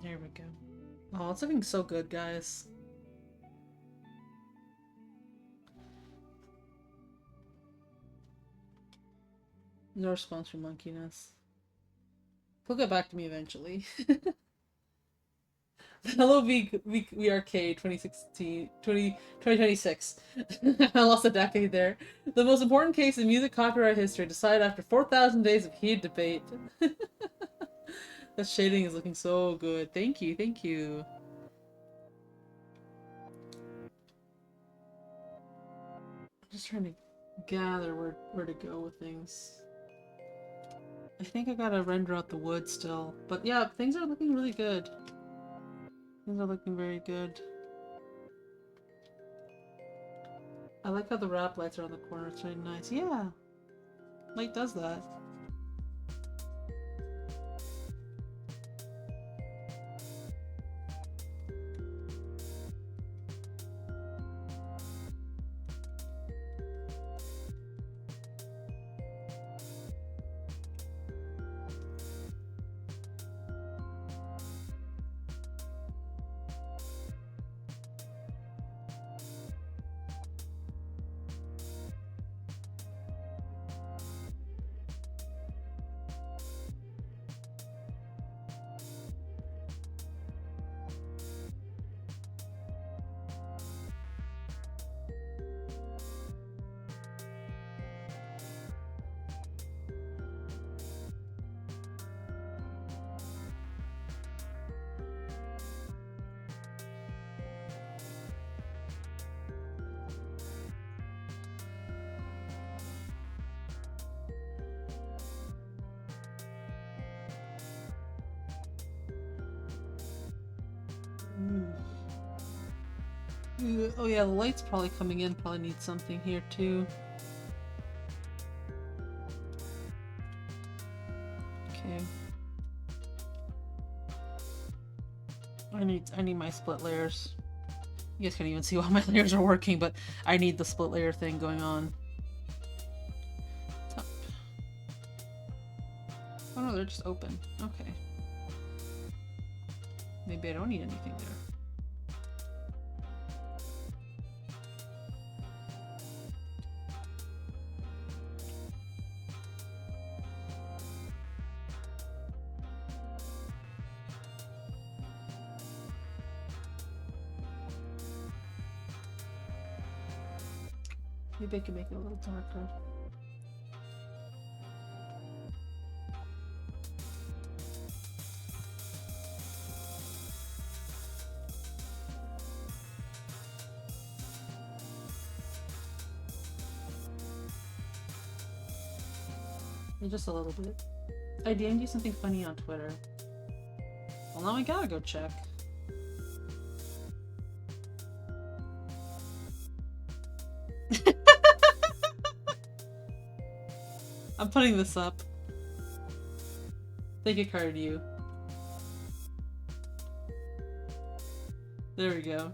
There we go. Oh, it's looking so good, guys. No response from Monkeyness. He'll get back to me eventually. Hello V Arcade 2016 2026. I lost a decade there. The most important case in music copyright history decided after 4,000 days of heated debate. That shading is looking so good. Thank you, thank you. I'm just trying to gather where to go with things. I think I gotta render out the wood still. But yeah, things are looking really good. Things are looking very good. I like how the wrap lights are on the corner. It's really nice. Yeah. Light does that. Oh yeah, the light's probably coming in. Probably need something here too. Okay. I need my split layers. You guys can't even see why my layers are working, but I need the split layer thing going on. Top. Oh no, they're just open. Okay. Maybe I don't need anything there. Maybe I can make it a little darker. Just a little bit. I DM'd you something funny on Twitter. Well, now I gotta go check. I'm putting this up. Thank you, Cardio. There we go.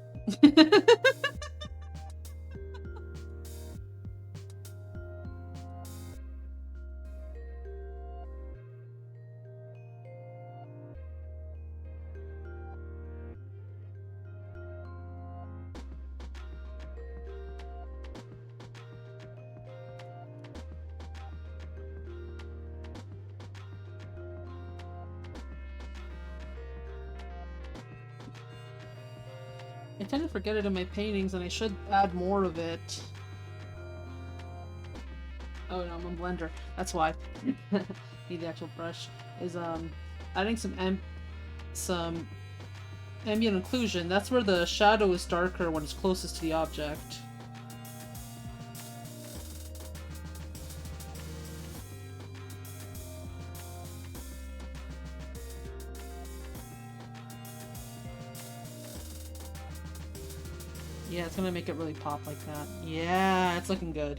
I tend to forget it in my paintings, and I should add more of it. Oh no, I'm on Blender. That's why. Need the actual brush. Is adding some ambient occlusion. That's where the shadow is darker when it's closest to the object. Yeah, it's gonna make it really pop like that. Yeah, it's looking good.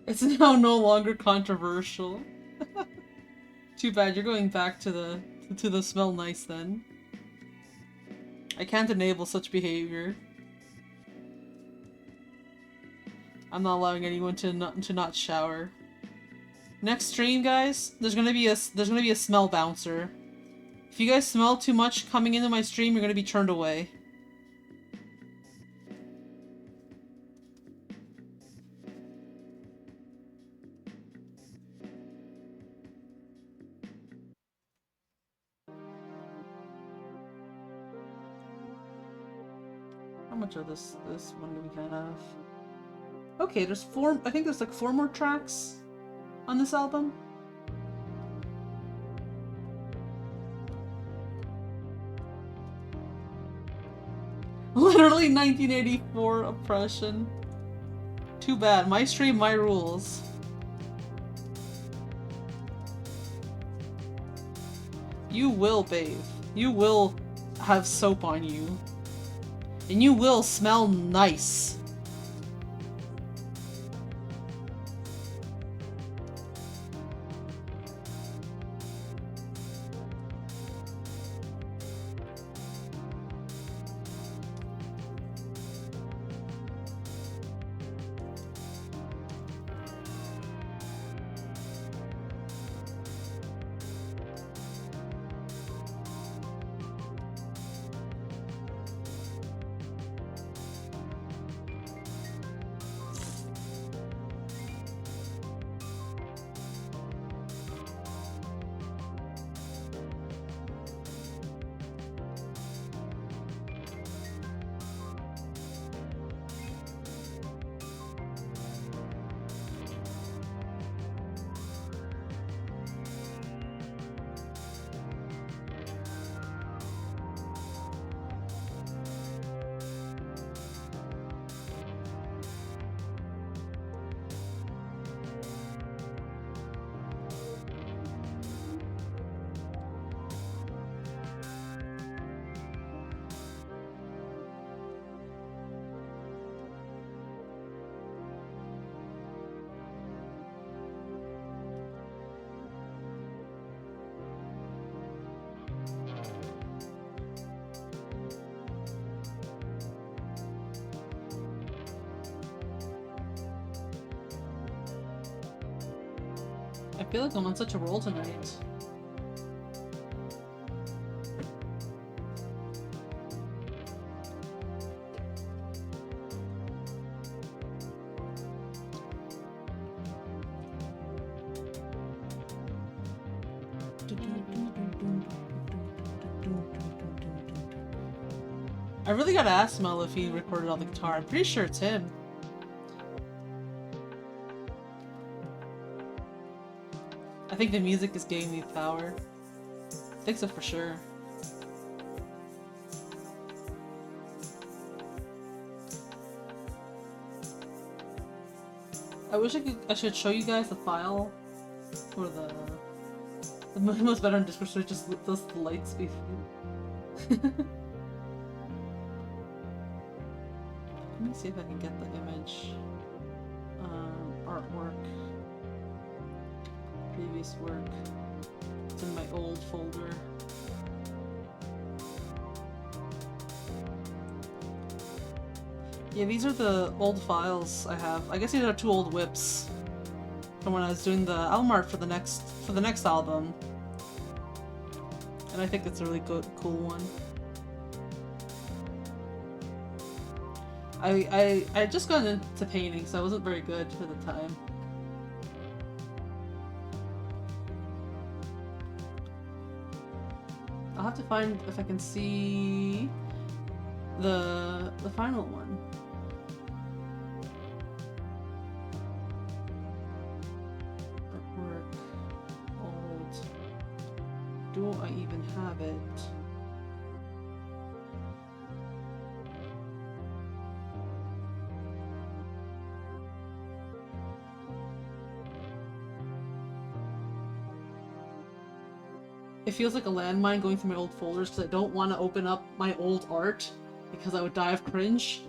It's now no longer controversial. Too bad, you're going back to the smell nice then. I can't enable such behavior. I'm not allowing anyone to not shower. Next stream, guys, there's gonna be a smell bouncer. If you guys smell too much coming into my stream, you're gonna be turned away. How much of this one do we have? Okay, there's four. I think there's like 4 more tracks on this album. Literally 1984 oppression. Too bad. My stream, my rules. You will bathe. You will have soap on you. And you will smell nice. I feel like I'm on such a roll tonight. I really gotta ask Mel if he recorded all the guitar. I'm pretty sure it's him. I think the music is giving me power. I think so for sure. I wish I should show you guys the file for the most better on Discord, so it just does the lights be. Let me see if I can get the image. Artwork. Previous work. It's in my old folder. Yeah, these are the old files I have. I guess these are 2 old whips from when I was doing the album art for the next album. And I think it's a really good, cool one. I just got into painting, so I wasn't very good at the time. I'll have to find if I can see the final one. Artwork, old. Do I even have it? It feels like a landmine going through my old folders because I don't want to open up my old art because I would die of cringe.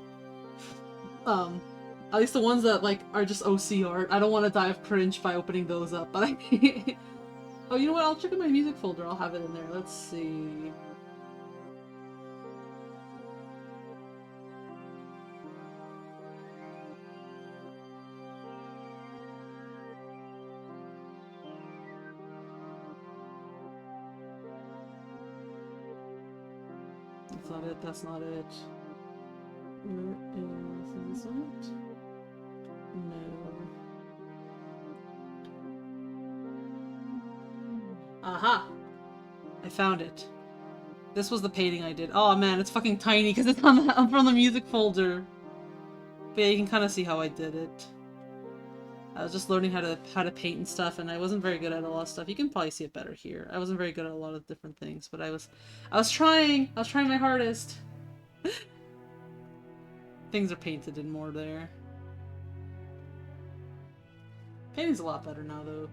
At least the ones that like are just OC art. I don't want to die of cringe by opening those up. But I oh, you know what? I'll check in my music folder. I'll have it in there. Let's see. That's not it. That's not it. Where is it? No. Aha! I found it. This was the painting I did. Oh man, it's fucking tiny because it's on from the music folder. But yeah, you can kind of see how I did it. I was just learning how to paint and stuff, and I wasn't very good at a lot of stuff. You can probably see it better here. I wasn't very good at a lot of different things, but I was trying. I was trying my hardest. Things are painted in more there. Painting's a lot better now, though.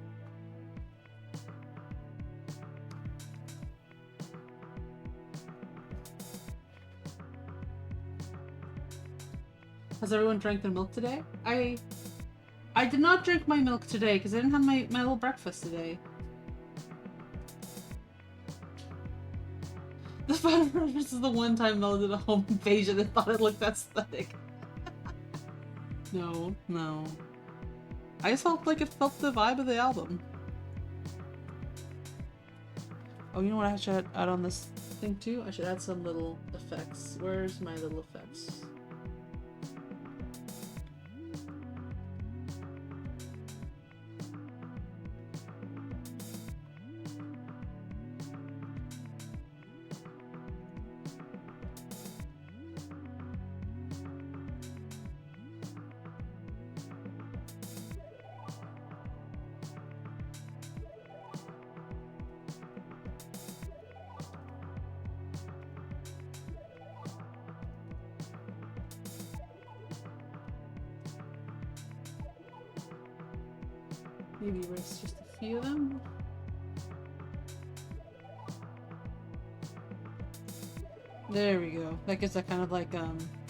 Has everyone drank their milk today? I did not drink my milk today because I didn't have my little breakfast today. The photo reference is the one time Mel did a home invasion and thought it looked aesthetic. No. I just felt like it felt the vibe of the album. Oh, you know what I should add on this thing too? I should add some little effects. Where's my little effects? Maybe erase just a few of them. There we go. That gives that kind of like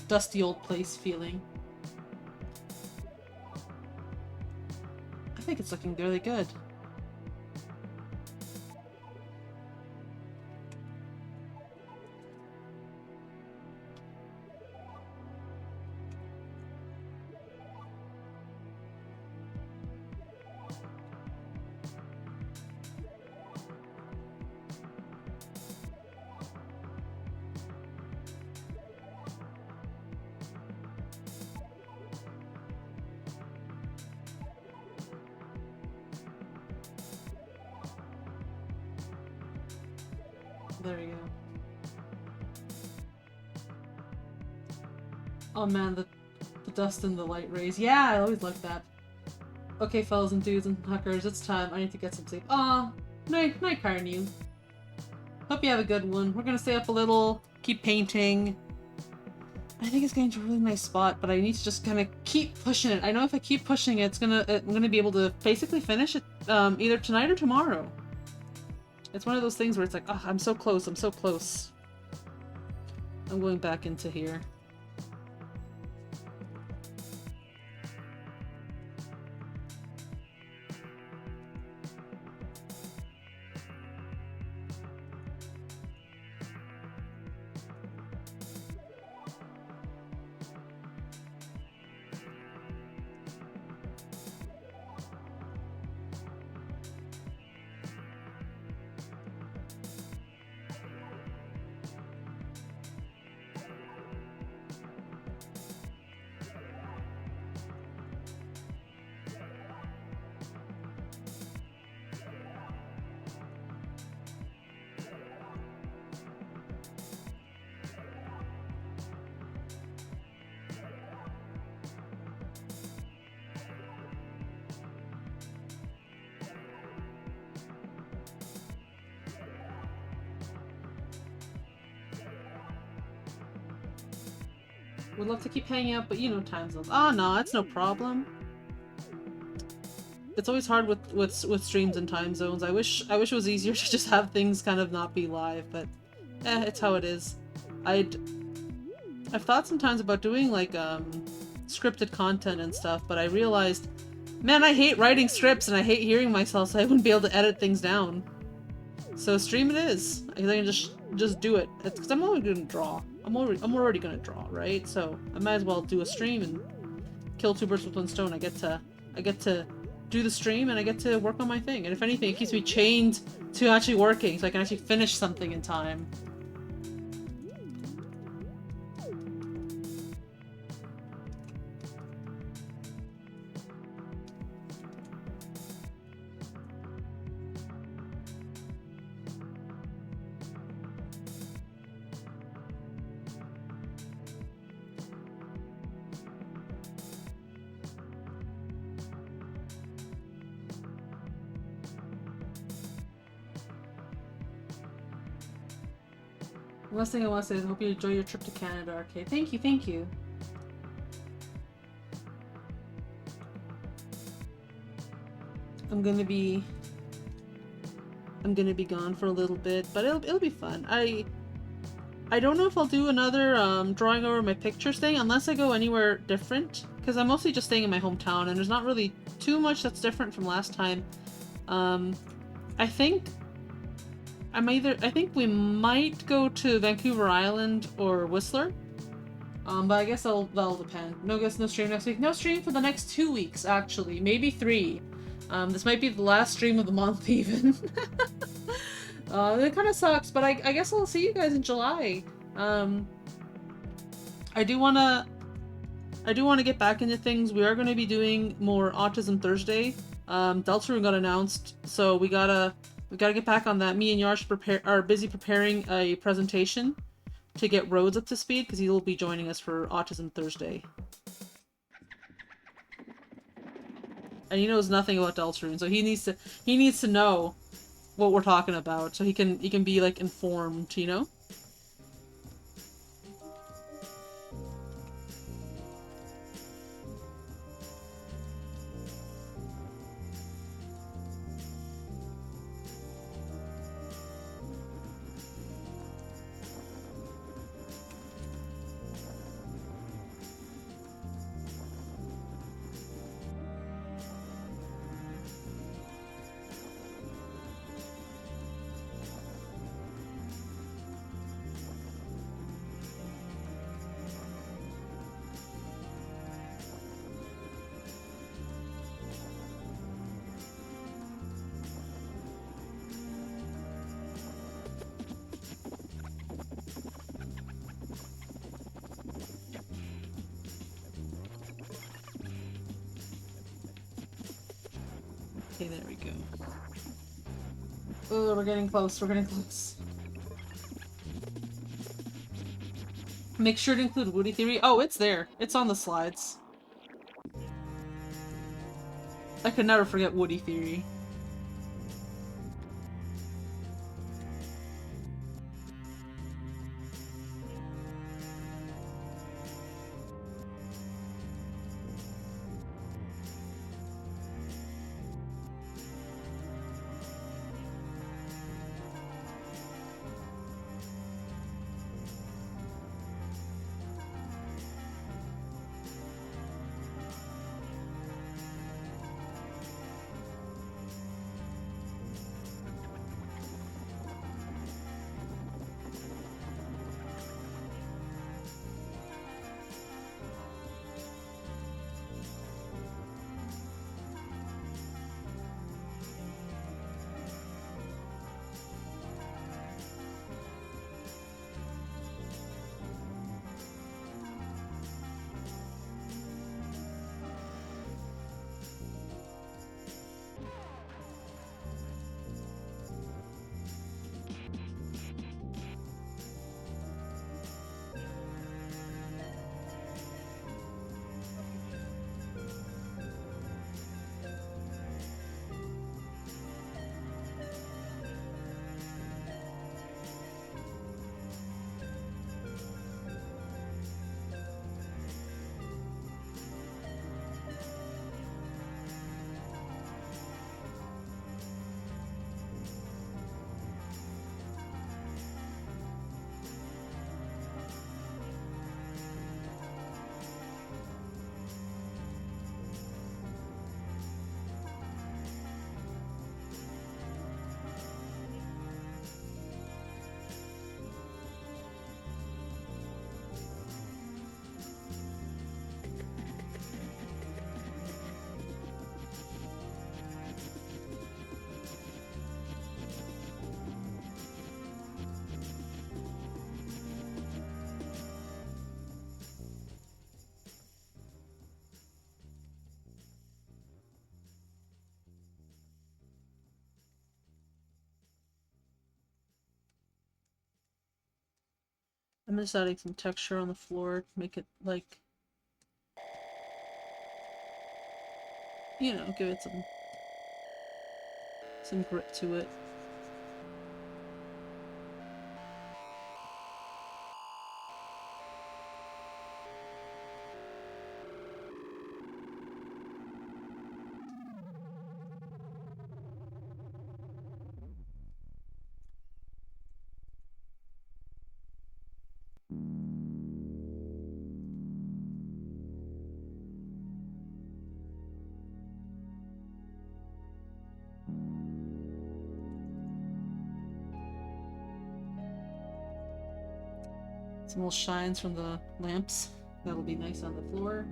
dusty old place feeling. I think it's looking really good. There you go. Oh man, the dust and the light rays. Yeah, I always like that. Okay, fellas and dudes and huckers, it's time. I need to get some sleep. Aw, night, Carnew. Hope you have a good one. We're gonna stay up a little, keep painting. I think it's getting to a really nice spot, but I need to just kind of keep pushing it. I know if I keep pushing it, I'm gonna be able to basically finish it either tonight or tomorrow. It's one of those things where it's like, oh, I'm so close, I'm so close. I'm going back into here. Would love to keep hanging out, but you know time zones. Oh no, it's no problem. It's always hard with streams and time zones. I wish it was easier to just have things kind of not be live, but it's how it is. I've thought sometimes about doing like scripted content and stuff, but I realized, man, I hate writing scripts and I hate hearing myself, so I wouldn't be able to edit things down. So stream it is. I can just do it. Because I'm only gonna draw. I'm already gonna draw, right? So I might as well do a stream and kill two birds with one stone. I get to do the stream and I get to work on my thing. And if anything, it keeps me chained to actually working, so I can actually finish something in time. Last thing I want to say is I hope you enjoy your trip to Canada, Arcade. Thank you, thank you. I'm gonna be gone for a little bit, but it'll be fun. I don't know if I'll do another drawing over my pictures thing unless I go anywhere different, because I'm mostly just staying in my hometown and there's not really too much that's different from last time. I think we might go to Vancouver Island or Whistler. But I guess that'll depend. No stream next week. No stream for the next 2 weeks, actually. Maybe 3. This might be the last stream of the month, even. It kind of sucks, but I guess I'll see you guys in July. I do wanna get back into things. We are gonna be doing more Autism Thursday. Deltarune got announced, so we gotta get back on that. Me and Yash are busy preparing a presentation to get Rhodes up to speed, because he will be joining us for Autism Thursday. And he knows nothing about Deltarune, so he needs to know what we're talking about, so he can be like informed, you know? Okay, there we go. Oh, we're getting close, we're getting close. Make sure to include Woody Theory. Oh, it's there. It's on the slides. I could never forget Woody Theory. I'm just adding some texture on the floor to make it, like, you know, give it some grit to it. Some little shines from the lamps. That'll be nice on the floor.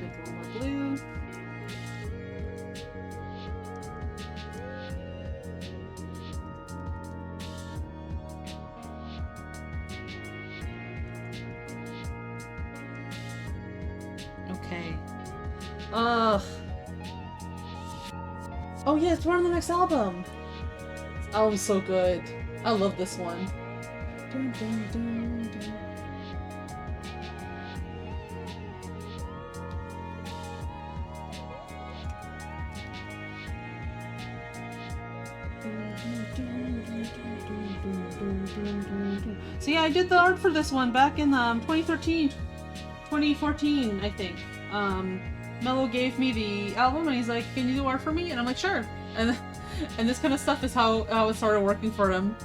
Make a little more blue. Okay. Oh yeah, it's one on the next album. This album's so good. I love this one. Dun, dun, dun, dun. So yeah, I did the art for this one back in 2013, 2014, I think. Mello gave me the album and he's like, "Can you do art for me?" And I'm like, "Sure." And and this kind of stuff is how it started working for him.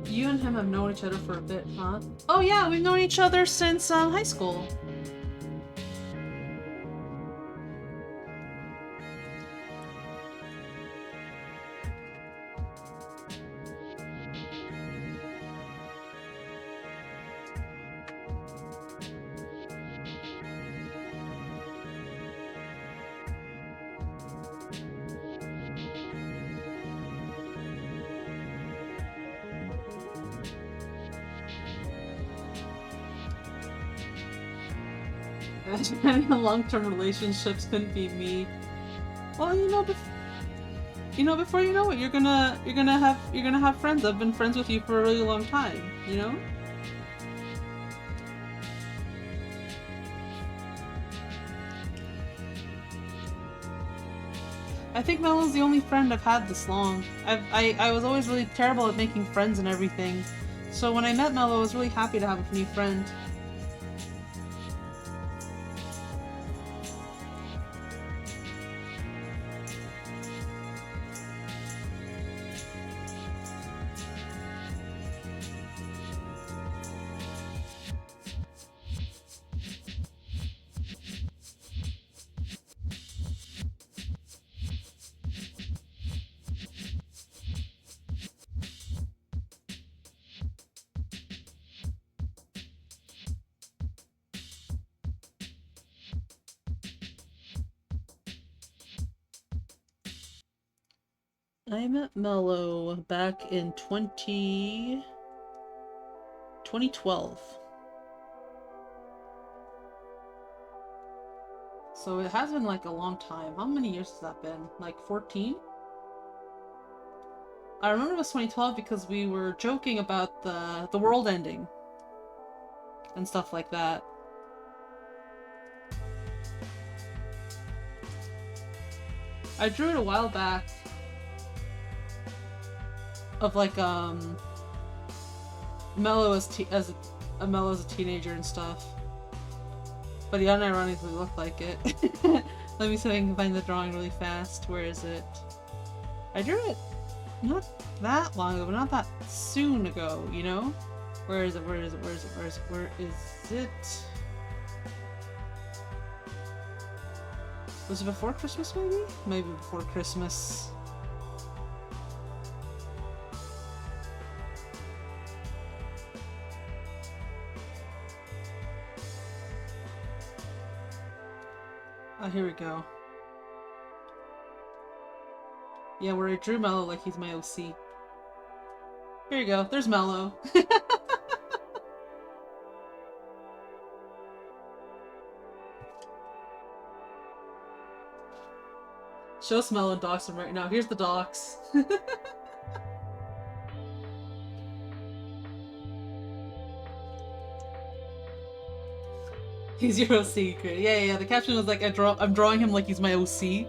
You and him have known each other for a bit, huh? Oh yeah, we've known each other since high school. Having long-term relationships couldn't be me. Well, before you know it, you're gonna have friends. I've been friends with you for a really long time, you know? I think Mello's the only friend I've had this long. I was always really terrible at making friends and everything. So when I met Mello, I was really happy to have a new friend. I met Mello back in 2012. So it has been like a long time. How many years has that been? Like 14? I remember it was 2012 because we were joking about the world ending and stuff like that. I drew it a while back of like Mello as Mello as a teenager and stuff. But he unironically looked like it. Let me see if I can find the drawing really fast. Where is it? I drew it not that long ago, but not that soon ago, you know? Where is it? Where is it? Where is it? Where is it? Where is it? Was it before Christmas, maybe? Maybe before Christmas. Oh, here we go. Yeah, where I drew Mello like he's my OC. Here you go. There's Mello. Show us Mello and dox him right now. Here's the dox. He's your OC. Great. Yeah. The caption was like, I'm drawing him like he's my OC.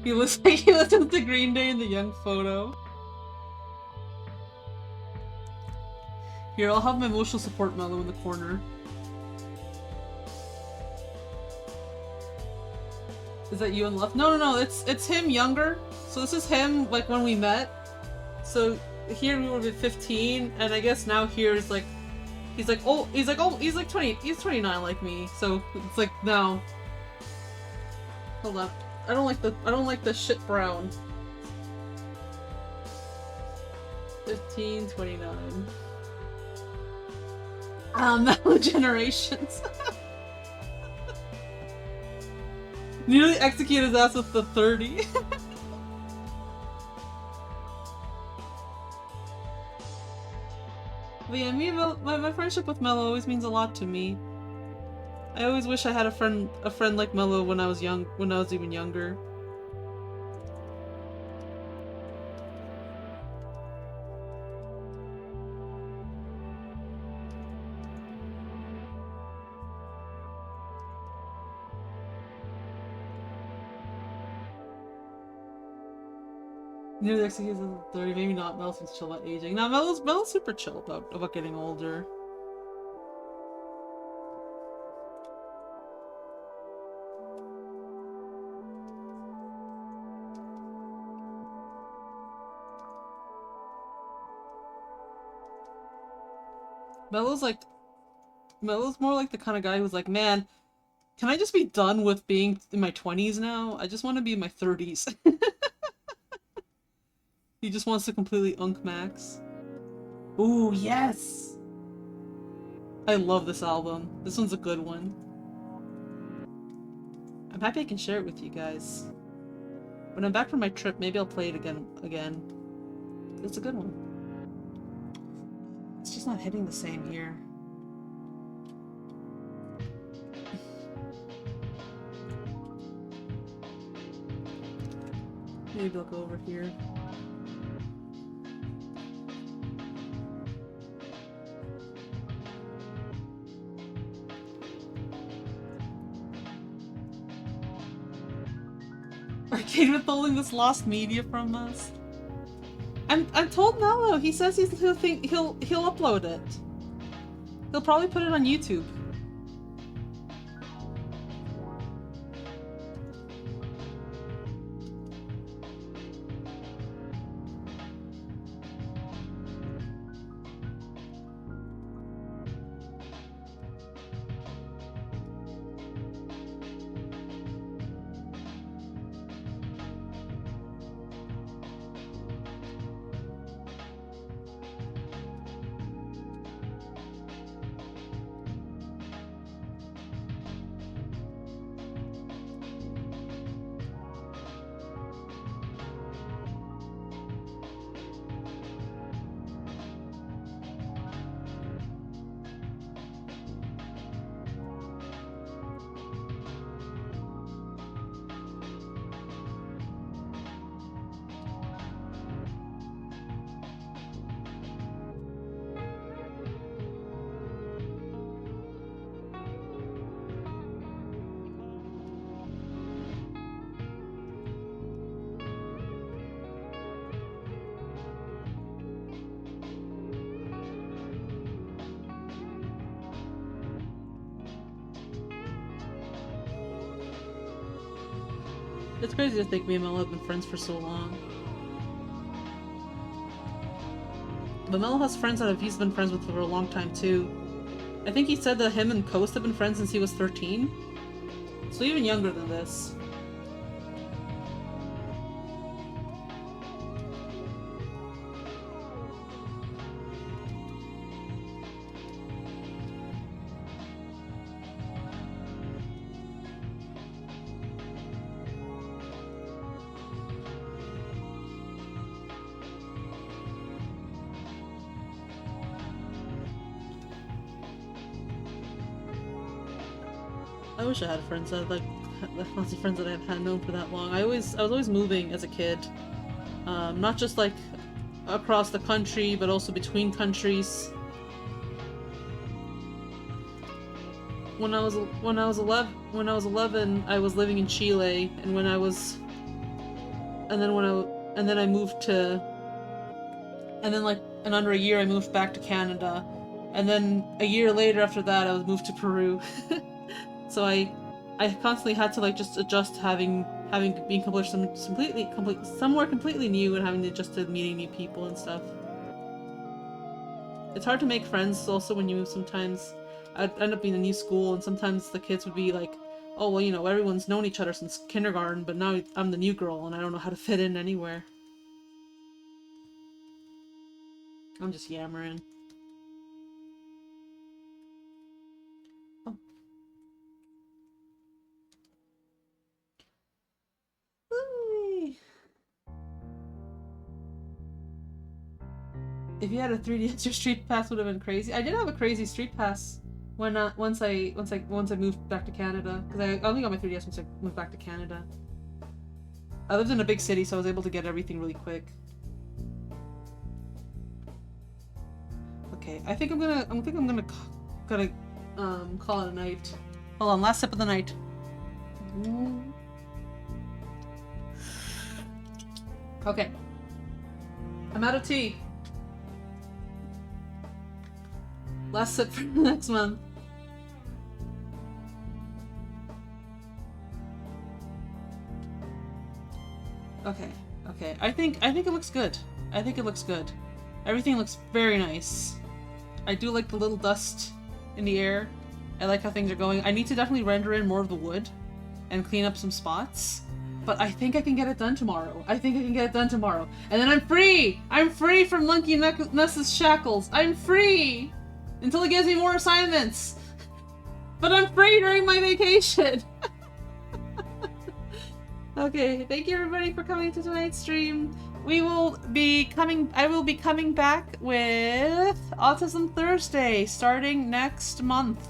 He looks like he listens to Green Day in the young photo. Here, I'll have my emotional support Mello in the corner. Is that you on the left? No, it's him younger. So this is him like when we met. So here we would be 15, and I guess now here is like he's like 20, he's 29 like me. So it's like now. Hold up. I don't like the shit brown. 1529. Mellow generations. Nearly executed his ass with the 30. But yeah, me and my friendship with Mello always means a lot to me. I always wish I had a friend like Mello when I was even younger. Nearly executed at 30, maybe not. Mel seems chill about aging. No, Mel's super chill about getting older. Mello's like Mello's more like the kind of guy who's like, man, can I just be done with being in my 20s now? I just want to be in my 30s. He just wants to completely unk max. Ooh, yes! I love this album. This one's a good one. I'm happy I can share it with you guys. When I'm back from my trip, maybe I'll play it again. It's a good one. It's just not hitting the same here. Maybe I'll go over here. Arcade withholding this lost media from us. I'm told Mello. He says he'll upload it. He'll probably put it on YouTube. It's crazy to think me and Mello have been friends for so long. But Mello has friends that he's been friends with for a long time too. I think he said that him and Coast have been friends since he was 13. So even younger than this. I wish I had friends that fancy friends that I've had known for that long. I was always moving as a kid, not just like across the country, but also between countries. When I was 11, I was living in Chile, and then I moved to, and then like in under a year I moved back to Canada, and then a year later after that I was moved to Peru. So I constantly had to like just adjust to having been somewhere completely new and having to adjust to meeting new people and stuff. It's hard to make friends also when you move sometimes. I'd end up being in a new school and sometimes the kids would be like, oh well, you know, everyone's known each other since kindergarten, but now I'm the new girl and I don't know how to fit in anywhere. I'm just yammering. Oh. Whee! If you had a 3DS, your street pass would have been crazy. I did have a crazy street pass when once I moved back to Canada, because I only got my 3DS once I moved back to Canada. I lived in a big city, so I was able to get everything really quick. Okay, I think I'm gonna call it a night. Hold on, last sip of the night. Okay, I'm out of tea. Last sip for next month. Okay, okay. I think it looks good. I think it looks good. Everything looks very nice. I do like the little dust in the air. I like how things are going. I need to definitely render in more of the wood and clean up some spots. But I think I can get it done tomorrow. I think I can get it done tomorrow. And then I'm free! I'm free from Monkey Nuss's shackles. I'm free! Until he gives me more assignments. But I'm free during my vacation. Okay, thank you everybody for coming to tonight's stream. I will be coming back with Autism Thursday starting next month.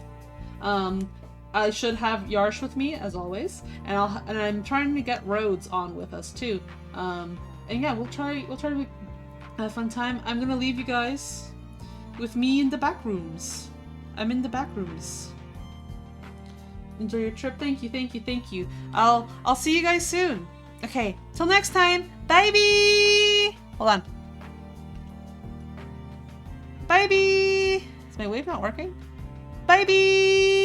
I should have Yarsh with me as always, and I'm trying to get Rhodes on with us too. And yeah, we'll try to have a fun time. I'm gonna leave you guys with me in the back rooms. I'm in the back rooms. Enjoy your trip. Thank you, thank you, thank you. I'll see you guys soon. Okay, till next time. Bye-bye! Hold on. Bye-bye! Is my wave not working? Bye-bye!